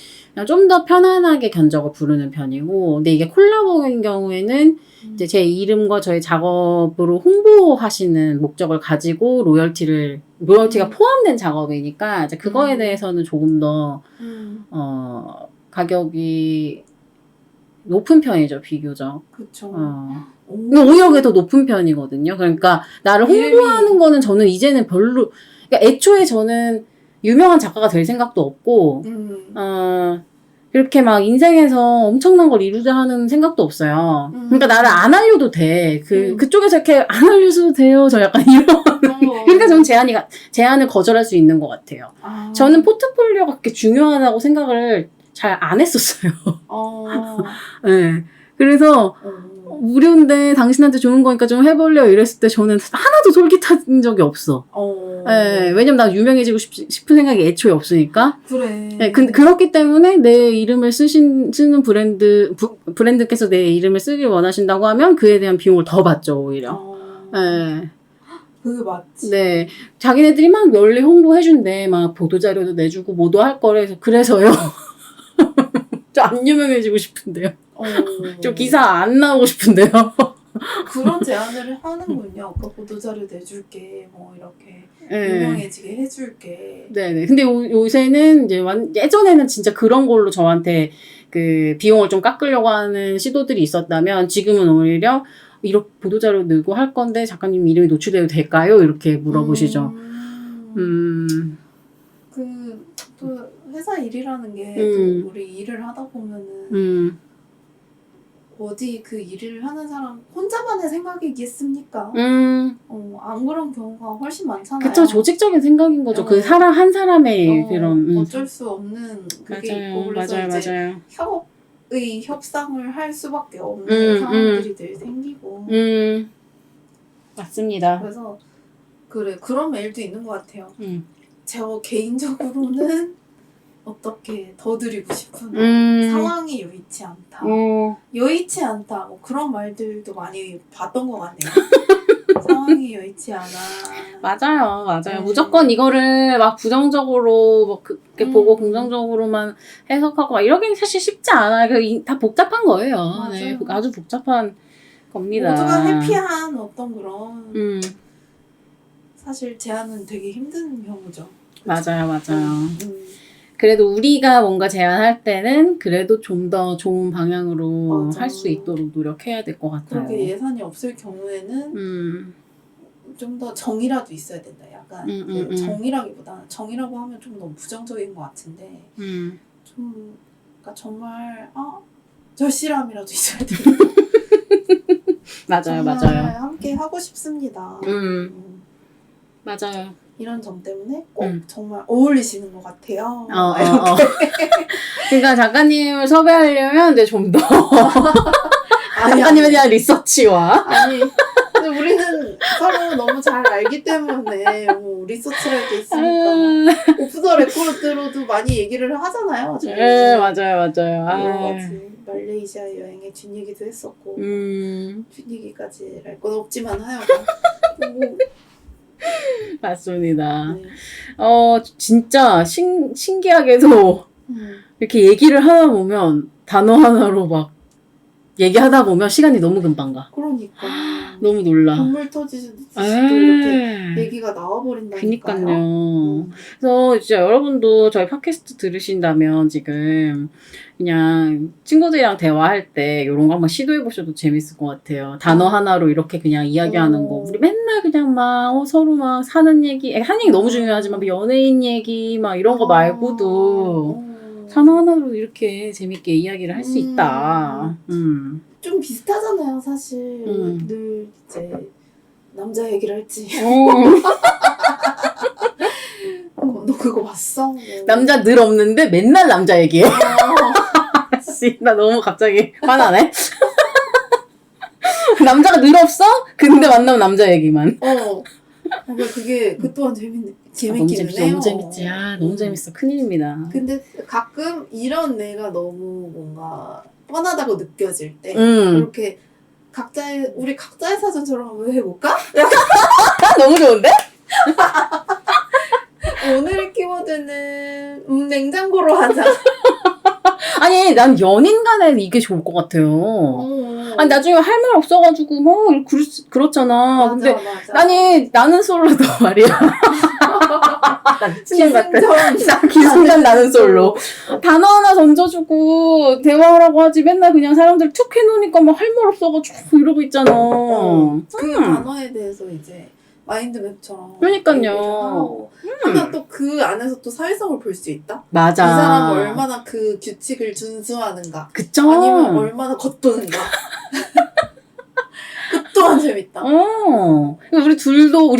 좀 더 편안하게 견적을 부르는 편이고 근데 이게 콜라보인 경우에는 이제 제 이름과 저의 작업으로 홍보하시는 목적을 가지고 로열티가 포함된 작업이니까 이제 그거에 대해서는 조금 더 가격이 높은 편이죠, 비교적. 그쵸. 오히려 그게 더 높은 편이거든요. 그러니까 나를 홍보하는 거는 저는 이제는 별로 그러니까 애초에 저는 유명한 작가가 될 생각도 없고 그렇게 막 인생에서 엄청난 걸 이루자 하는 생각도 없어요. 그러니까 나를 안 알려도 돼. 그쪽에서 이렇게 안 알려줘도 돼요. 저 약간 이런. 그러니까 저는 제안을 거절할 수 있는 것 같아요. 저는 포트폴리오가 그렇게 중요하다고 생각을 잘 안 했었어요. 네. 그래서 무료인데 당신한테 좋은 거니까 좀 해볼래요 이랬을 때 저는 하나도 솔깃한 적이 없어. 네, 왜냐면 나 유명해지고 싶은 생각이 애초에 없으니까. 그래. 네, 그렇기 때문에 내 이름을 쓰는 브랜드께서 내 이름을 쓰길 원하신다고 하면 그에 대한 비용을 더 받죠, 오히려. 네. 그게 맞지. 네. 자기네들이 막 널리 홍보해준대. 막 보도자료도 내주고 뭐도 할 거래서. 그래서요. 좀 안 유명해지고 싶은데요. 좀 기사 안 나오고 싶은데요. 그런 제안을 하는군요. 그 보도자료 내줄게, 뭐 이렇게 유명해지게 해줄게. 네네. 근데 요새는 이제 예전에는 진짜 그런 걸로 저한테 그 비용을 좀 깎으려고 하는 시도들이 있었다면 지금은 오히려 이렇게 보도자료 내고 할 건데 작가님 이름이 노출돼도 될까요? 이렇게 물어보시죠. 또 회사 일이라는 게 또 우리 일을 하다 보면은 어디 그 일을 하는 사람 혼자만의 생각이겠습니까? 안 그런 경우가 훨씬 많잖아요. 그쵸, 조직적인 생각인 거죠. 그 사람 한 사람의 그런 어쩔 수 없는 그게 있고 그래서 맞아요. 협상을 할 수밖에 없는 상황들이 늘 생기고. 맞습니다. 그래서 그런 메일도 있는 것 같아요. 저 개인적으로는 어떻게 더 드리고 싶은 상황이 여의치 않다. 여의치 않다. 뭐 그런 말들도 많이 봤던 것 같네요. 상황이 여의치 않아. 맞아요. 무조건 이거를 막 부정적으로 뭐 그렇게 보고 긍정적으로만 해석하고 막 이러긴 사실 쉽지 않아요. 다 복잡한 거예요. 맞아요. 네, 아주 복잡한 겁니다. 모두가 해피한 어떤 그런 사실 제안은 되게 힘든 경우죠. 맞아요. 그래도 우리가 뭔가 제안할 때는 그래도 좀 더 좋은 방향으로 할 수 있도록 노력해야 될 것 같아요. 그렇게 예산이 없을 경우에는 좀 더 정이라도 있어야 된다. 약간 정이라기보다는 정이라고 하면 좀 너무 부정적인 것 같은데 좀 그러니까 정말 절실함이라도 있어야 된다. 맞아요. 함께 하고 싶습니다. 맞아요. 이런 점 때문에 꼭 정말 어울리시는 것 같아요. 그러니까 작가님을 섭외하려면 이제 좀 더 아니면 그냥 리서치와? 아니, 근데 우리는 서로 너무 잘 알기 때문에 뭐 리서치를 할 게 있으니까 오프 더 레코드로도 많이 얘기를 하잖아요. 저희. 네, 맞아요. 여러 가지 말레이시아 여행의 뒷얘기도 했었고 뒷얘기까지 할 건 없지만 하여간 뭐, 맞습니다. 네. 진짜 신기하게도 이렇게 얘기를 하다 보면 단어 하나로 막 얘기하다 보면 시간이 너무 금방 가. 그러니까 너무 놀라. 눈물 터지듯이 또 이렇게 얘기가 나와버린다니까요. 그니까요. 그래서 진짜 여러분도 저희 팟캐스트 들으신다면 지금 그냥 친구들이랑 대화할 때 이런 거 한번 시도해보셔도 재밌을 것 같아요. 단어 하나로 이렇게 그냥 이야기하는 거. 우리 맨날 그냥 막 서로 막 사는 얘기, 한 얘기 너무 중요하지만 막 연예인 얘기 막 이런 거 말고도 단어 하나로 이렇게 재밌게 이야기를 할 수 있다. 좀 비슷하잖아요, 사실. 늘 이제 남자 얘기를 할지. 너 그거 봤어? 남자 늘 없는데 맨날 남자 얘기해. 씨, 나 너무 갑자기 화나네. 남자가 늘 없어? 근데 만나면 남자 얘기만. 그게 그 또한 재밌기는 해요. 너무 재밌지. 너무 재밌어. 큰일입니다. 근데 가끔 이런 내가 너무 뭔가 뻔하다고 느껴질 때 이렇게 우리 각자의 사전처럼 한번 해볼까? 너무 좋은데? 오늘 키워드는 냉장고로 하자. 아니 난 연인 간에 이게 좋을 것 같아요. 아니 나중에 할 말 없어가지고 뭐 그렇잖아. 근데 맞아. 나는 솔로도 말이야. 나 미친년 같아. 기승전 나는 솔로. 단어 하나 던져주고 대화하라고 하지 맨날 그냥 사람들 툭 해놓으니까 막 할 말 없어가지고 이러고 있잖아. 그 단어에 대해서 이제 마인드맵처럼 그러니까요. 하면 또 그 안에서 또 사회성을 볼 수 있다? 맞아. 이 사람은 얼마나 그 규칙을 준수하는가? 그쵸? 아니면 얼마나 겉도는가? 그 또한 재밌다. 우리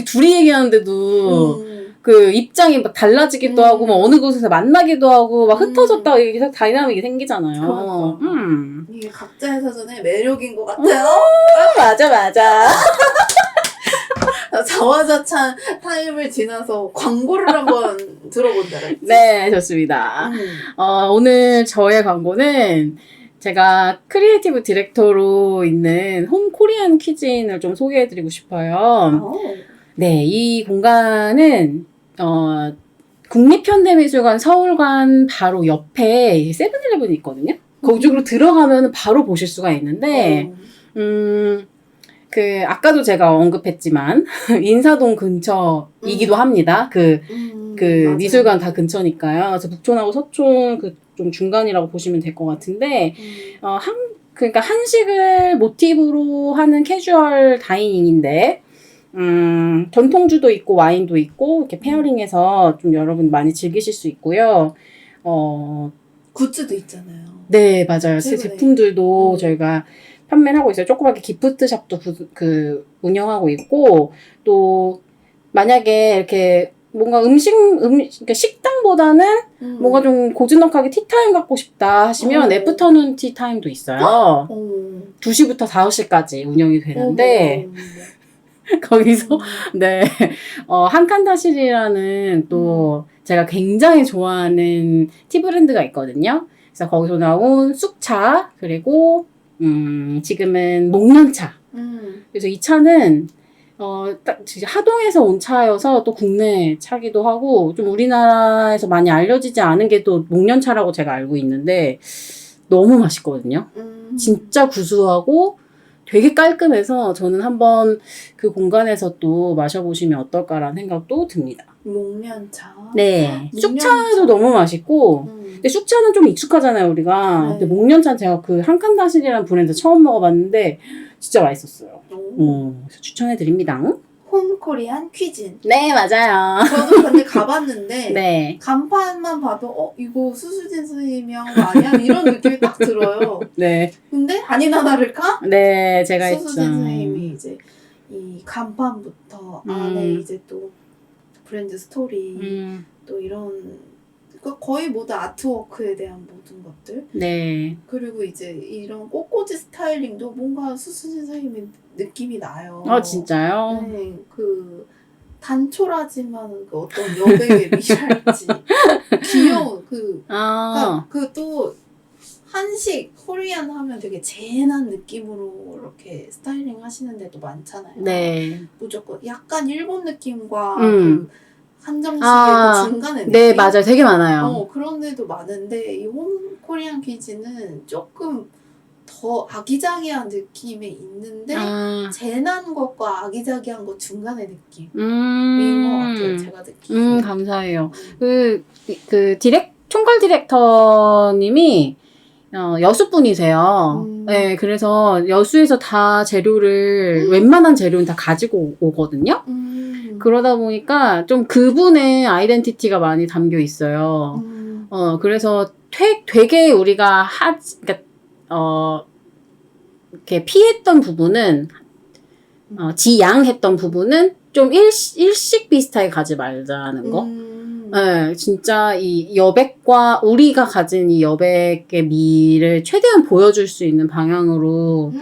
둘이 얘기하는데도 그 입장이 막 달라지기도 하고 막 어느 곳에서 만나기도 하고 막 흩어졌다가 이게 다이나믹이 생기잖아요. 이게 각자의 사전의 매력인 것 같아요. 맞아. 자화자찬 타임을 지나서 광고를 한번 들어본다. 네, 좋습니다. 오늘 저의 광고는 제가 크리에이티브 디렉터로 있는 홈 코리안 퀴즈인을 좀 소개해드리고 싶어요. 네, 이 공간은 국립현대미술관 서울관 바로 옆에 세븐일레븐이 있거든요. 거기로 들어가면 바로 보실 수가 있는데 아까도 제가 언급했지만, 인사동 근처이기도 합니다. 미술관 다 근처니까요. 그래서 북촌하고 서촌 좀 중간이라고 보시면 될 것 같은데, 그러니까 한식을 모티브로 하는 캐주얼 다이닝인데, 전통주도 있고, 와인도 있고, 이렇게 페어링해서 좀 여러분 많이 즐기실 수 있고요. 굿즈도 있잖아요. 네, 맞아요. 새 제품들도 저희가 판매를 하고 있어요. 조그맣게 기프트샵도 운영하고 있고, 또, 만약에 이렇게 뭔가 그러니까 식당보다는 뭔가 좀 고즈넉하게 티타임 갖고 싶다 하시면 애프터눈 티타임도 있어요. 2시부터 5시까지 운영이 되는데, 거기서, 네, 한칸다실이라는 또 제가 굉장히 좋아하는 티 브랜드가 있거든요. 그래서 거기서 나온 쑥차, 그리고 지금은 목련차. 그래서 이 차는, 하동에서 온 차여서 또 국내 차기도 하고, 좀 우리나라에서 많이 알려지지 않은 게 또 목련차라고 제가 알고 있는데, 너무 맛있거든요. 진짜 구수하고 되게 깔끔해서 저는 한번 그 공간에서 또 마셔보시면 어떨까라는 생각도 듭니다. 목련차. 네. 쑥차도 너무 맛있고, 근데 쑥차는 좀 익숙하잖아요, 우리가. 네. 근데 목련차 제가 한칸다실이라는 브랜드 처음 먹어봤는데, 진짜 맛있었어요. 그래서 추천해드립니다. 홈코리안 퀴즈. 네, 맞아요. 저도 근데 가봤는데, 네. 간판만 봐도, 이거 수수진 선생님이 한 거 아니야? 이런 느낌이 딱 들어요. 네. 근데 아니나 다를까? 네, 제가 했죠. 수수진 선생님이 이제 이 간판부터 안에 이제 또 브랜드 스토리, 또 이런 그러니까 거의 모두 아트워크에 대한 모든 것들. 네. 그리고 이제 이런 꽃꽂이 스타일링도 뭔가 수수진 선생님의 느낌이 나요. 진짜요? 네, 그 단촐하지만 그 어떤 여백의 미랄지 귀여운 그러니까 그 또 한식 코리안 하면 되게 재난 느낌으로 이렇게 스타일링 하시는 데도 많잖아요. 네. 무조건 약간 일본 느낌과 그 한정식의 그 중간의 느낌. 네, 맞아요. 되게 많아요. 그런 데도 많은데 이 홈 코리안 키즈는 조금 더 아기자기한 느낌이 있는데 재난 것과 아기자기한 것 중간의 느낌인 것 같아요. 제가 느끼기에. 감사해요. 그 총괄 디렉터님이 여수분이세요. 네, 그래서 여수에서 다 재료를 웬만한 재료는 다 가지고 오거든요. 그러다 보니까 좀 그분의 아이덴티티가 많이 담겨 있어요. 그래서 되게 우리가 그러니까 이렇게 피했던 부분은 지양했던 부분은 좀 일식 비슷하게 가지 말자는 거. 네, 진짜 이 여백과 우리가 가진 이 여백의 미를 최대한 보여줄 수 있는 방향으로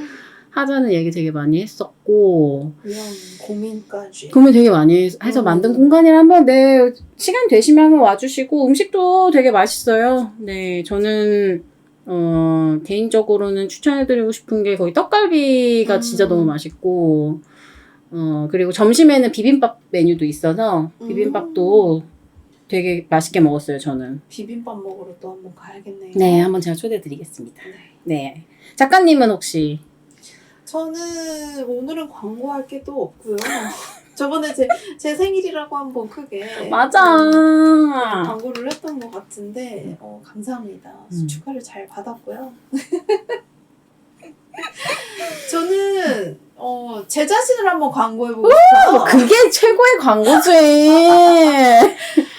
하자는 얘기 되게 많이 했었고. 이런 고민까지. 고민 되게 많이 해서 만든 공간이라 한번, 시간 되시면 한번 와주시고, 음식도 되게 맛있어요. 네, 저는, 개인적으로는 추천해드리고 싶은 게 거기 떡갈비가 진짜 너무 맛있고, 그리고 점심에는 비빔밥 메뉴도 있어서, 비빔밥도 되게 맛있게 먹었어요, 저는. 비빔밥 먹으러 또 한번 가야겠네요. 네, 한번 제가 초대해드리겠습니다. 네. 작가님은 혹시? 저는 오늘은 광고할 게 또 없고요. 저번에 제 생일이라고 한번 크게 맞아. 광고를 했던 것 같은데 감사합니다. 축하를 잘 받았고요. 저는 제 자신을 한번 광고해보고 싶어요. 그게 최고의 광고지.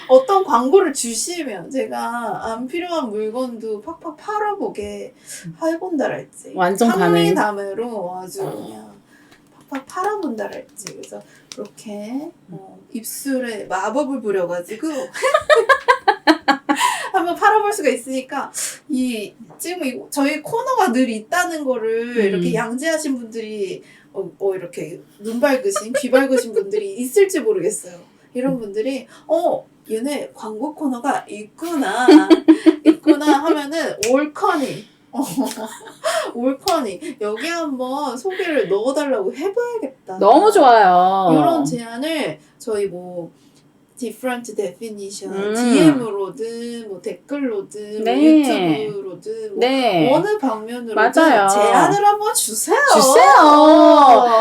어떤 광고를 주시면 제가 안 필요한 물건도 팍팍 팔아보게 해본다랄지. 완전 가능. 상리담으로 아주 그냥 팍팍 팔아본다랄지. 그래서 이렇게 입술에 마법을 부려가지고 한번 팔아볼 수가 있으니까 지금 저희 코너가 늘 있다는 거를 이렇게 양지하신 분들이 이렇게 눈 밝으신 귀 밝으신 분들이 있을지 모르겠어요. 이런 분들이 얘네 광고 코너가 있구나 하면은 올커니 여기 한번 소개를 넣어달라고 해봐야겠다. 너무 좋아요. 이런 제안을 저희 different definition, DM으로든 댓글로든 유튜브로든 어느 방면으로든 맞아요. 제안을 한번 주세요.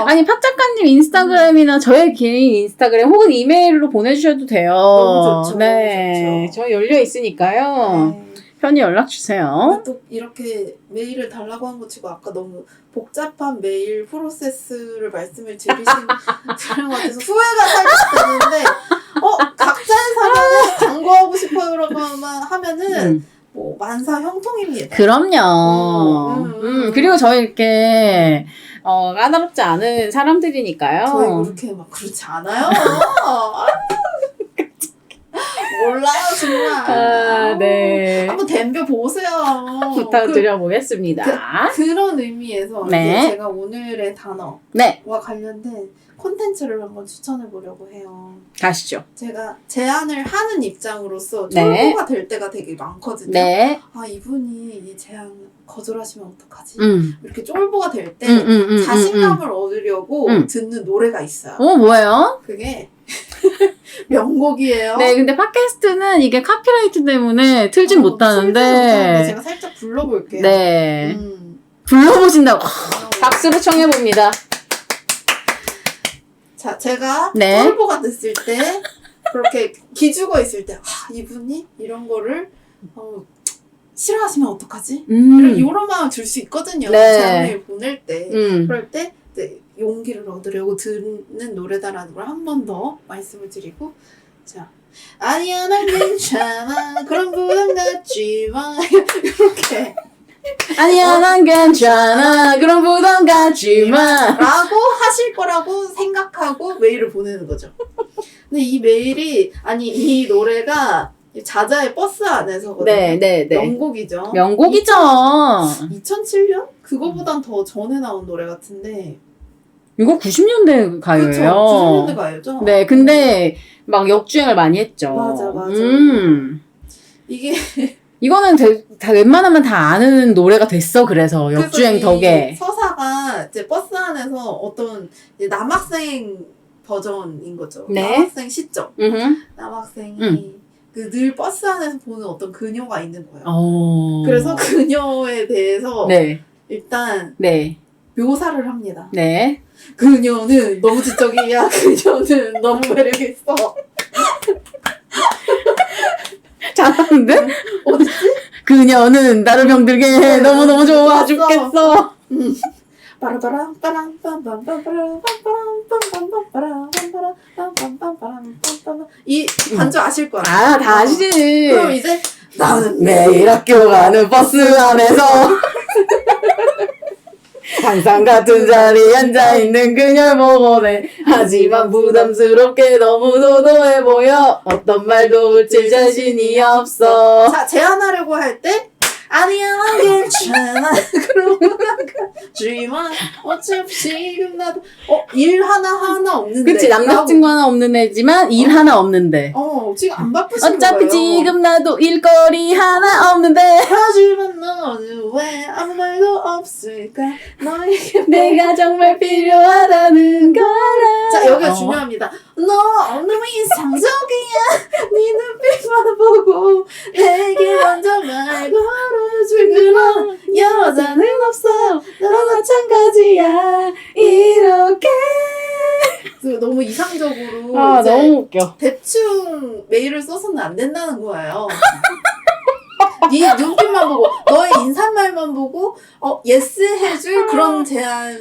아니 박 작가님 인스타그램이나 저의 개인 인스타그램 혹은 이메일로 보내주셔도 돼요. 너무 좋죠. 네, 너무 좋죠. 저희 열려 있으니까요. 편히 연락 주세요. 또 이렇게 메일을 달라고 한 거 치고 아까 너무 복잡한 메일 프로세스를 말씀을 드린 것 같아서 후회가 살짝 되는데 각자의 사연에 광고하고 싶어요라고 하면은 만사 형통입니다. 그럼요. 그리고 저희 이렇게 까다롭지 않은 사람들이니까요. 저희 그렇게 막 그렇지 않아요. 몰라요 정말. 네. 한번 덤벼 보세요. 부탁드려보겠습니다. 그런 의미에서 이제 제가 오늘의 단어와 관련된 콘텐츠를 한번 추천해 보려고 해요. 가시죠. 제가 제안을 하는 입장으로서 쫄보가 될 때가 되게 많거든요. 이분이 이 제안 거절하시면 어떡하지? 이렇게 쫄보가 될 때 자신감을 얻으려고 듣는 노래가 있어요. 뭐예요? 그게 명곡이에요. 네, 근데 팟캐스트는 이게 카피라이트 때문에 틀진 못하는데 제가 살짝 불러볼게요. 네. 불러보신다고. 박수로 청해봅니다. 자, 제가 쫄보가 됐을 때 그렇게 기죽어 있을 때 이분이 이런 거를 싫어하시면 어떡하지? 이런 마음 들 수 있거든요. 제안을 보낼 때. 그럴 때 용기를 얻으려고 듣는 노래다라는 걸 한 번 더 말씀을 드리고 자 아니야 난 괜찮아 그런 부담 갖지 마 이렇게 아니야 난 괜찮아 그런 부담 갖지 마 라고 하실 거라고 생각하고 메일을 보내는 거죠. 근데 이 노래가 자자의 버스 안에서거든요. 네. 명곡이죠. 명곡이죠. 2007년? 그거보단 더 전에 나온 노래 같은데. 이거 90년대 가요예요. 그쵸, 90년대 가요죠. 네, 근데 막 역주행을 많이 했죠. 맞아. 이게 이거는 다 웬만하면 다 아는 노래가 됐어. 그래서 역주행 덕에. 서사가 이제 버스 안에서 어떤 이제 남학생 버전인 거죠. 네. 남학생 시점. 음흠. 남학생이 그 늘 버스 안에서 보는 어떤 그녀가 있는 거예요. 그래서 그래서 그녀에 대해서 네. 일단 네. 묘사를 합니다. 네. 그녀는 너무 지적이야. 그녀는 너무 매력있어. 잘하는데? 어딨지? 그녀는 나를 병들게 너무너무 좋아 좋았어. 죽겠어. 빠라바람 빠람 빰빰빰빠람 빰빰빰빰빰빰 빰빰빰빰빰빰빰 이 반주 아실 거야. 아, 다 아시지. 그럼 이제 나는 매일 학교 가는 버스 안에서 항상 같은 자리에 앉아있는 그녀를 보고네. 하지만 부담스럽게 너무 도도해 보여. 어떤 말도 붙일 자신이 없어. 자, 제안하려고 할 때 아니야 괜찮아 그러고 나가지만 어차피 지금 나도 일 하나 없는데 그치, 남자친구 하나 없는 애지만 일 하나 없는데. 지금 안 바쁘신 어차피 거예요. 지금 나도 일거리 하나 없는데. 하지만 너는 왜 아무 말도 없을까 너에게 내가 정말 필요하다는 걸 알아. 자, 여기가 중요합니다. 너 너무 이상적이야. 네 눈빛만 보고 내게 먼저 말 걸어줄 그런 여자는 없어. 너 마찬가지야. 이렇게 너무 이상적으로 아, 이제 너무 웃겨. 대충 메일을 써서는 안 된다는 거예요. 네 눈빛만 보고 너의 인사말만 보고 예스 해줄 그런 제안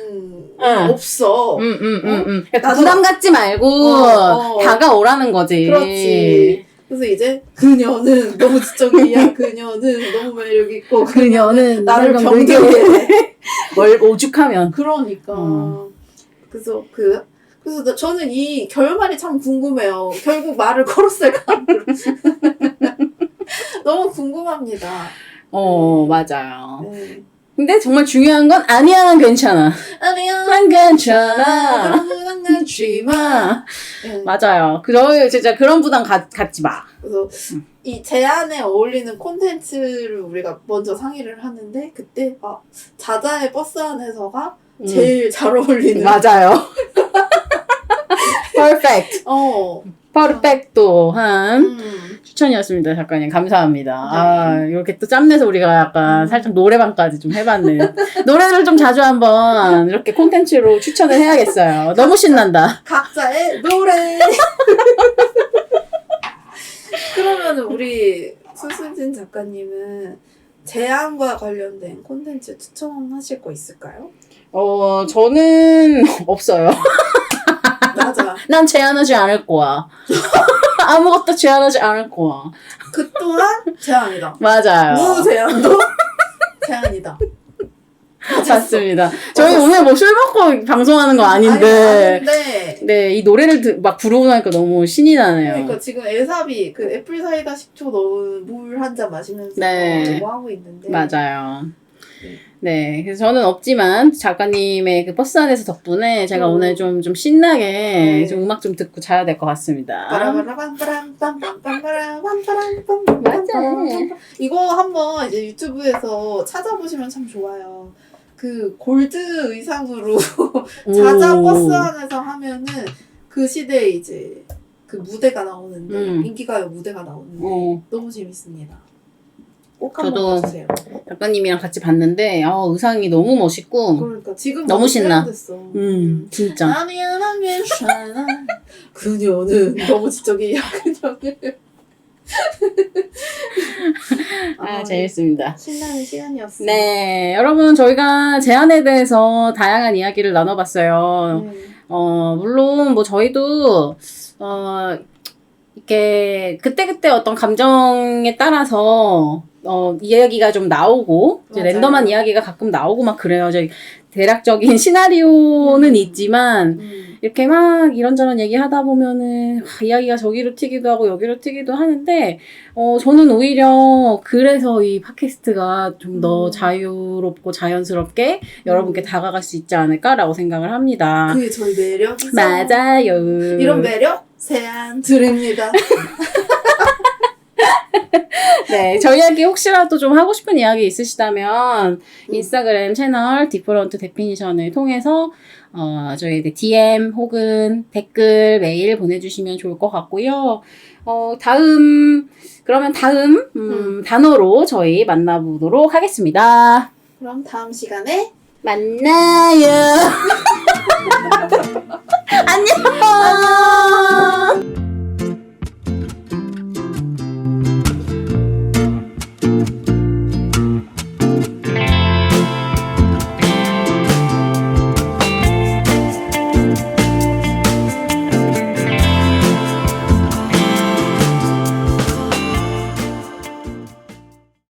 없어. 그러니까 나도- 부담 갖지 말고 다가오라는 거지. 그렇지. 그래서 이제 그녀는 너무 지적이야. 그녀는 너무 매력 있고 그녀는 나를 병들게 병들게 해. 뭘 오죽하면. 그러니까 그래서 저는 이 결말이 참 궁금해요. 결국 말을 걸었을까? 너무 궁금합니다. 맞아요. 네. 근데 정말 중요한 건 아니야, 난 괜찮아. 아니야. 난 괜찮아. 그런 부담 갖지 마. 네. 맞아요. 저희 진짜 그런 부담 갖지 마. 그래서 이 제안에 어울리는 콘텐츠를 우리가 먼저 상의를 하는데 그때 자자의 버스 안에서가 제일 잘 어울리는 맞아요. 퍼펙트. 퍼펙트한 추천이었습니다, 작가님. 감사합니다. 이렇게 또 짬내서 우리가 약간 살짝 노래방까지 좀 해봤네요. 노래를 좀 자주 한번 이렇게 콘텐츠로 추천을 해야겠어요. 너무 신난다. 각자의 노래. 그러면 우리 수수진 작가님은 제안과 관련된 콘텐츠 추천하실 거 있을까요? 저는 없어요. 맞아. 난 제안하지 않을 거야. 아무것도 제안하지 않을 거야. 그 또한 제안이다. 맞아요. 무제안도 제안이다. 맞습니다. 저희 오늘 뭐 술 먹고 방송하는 거 아닌데. 아닌데. 네, 이 노래를 막 부르고 나니까 너무 신이 나네요. 그러니까 지금 에사비 그 애플 사이다 식초 넣은 물 한 잔 마시면서 뭐 하고 있는데. 맞아요. 네, 그래서 저는 없지만 작가님의 그 버스 안에서 덕분에 제가 오늘 좀 신나게 좀 음악 좀 듣고 자야 될 것 같습니다. 맞아. 이거 한번 이제 유튜브에서 찾아보시면 참 좋아요. 그 골드 의상으로 자자 버스 안에서 하면은 그 시대에 이제 그 무대가 나오는데 인기가요 무대가 나오는데 너무 재밌습니다. 꼭 한번 봐주세요. 작가님이랑 같이 봤는데 의상이 너무 멋있고 그러니까 지금 너무 신나. 됐어. 진짜. 아니야 난 괜찮아. 그녀는 너무 지적이야. 그녀는. 재밌습니다. 신나는 시간이었어요. 네, 여러분 저희가 제안에 대해서 다양한 이야기를 나눠봤어요. 물론 뭐 저희도 이렇게 그때그때 어떤 감정에 따라서 이야기가 좀 나오고 이제 맞아요. 랜덤한 이야기가 가끔 나오고 막 그래요. 저희 대략적인 시나리오는 있지만 이렇게 막 이런저런 얘기하다 보면은 이야기가 저기로 튀기도 하고 여기로 튀기도 하는데 저는 오히려 그래서 이 팟캐스트가 좀 더 자유롭고 자연스럽게 여러분께 다가갈 수 있지 않을까라고 생각을 합니다. 그게 저희 매력이죠. 맞아요. 이런 매력 세안 드립니다. 네, 저희에게 혹시라도 좀 하고 싶은 이야기 있으시다면 인스타그램 채널 디퍼런트 데피니션을 통해서 저희에게 DM 혹은 댓글, 메일 보내주시면 좋을 것 같고요. 그러면 다음 단어로 저희 만나보도록 하겠습니다. 그럼 다음 시간에 만나요. 안녕.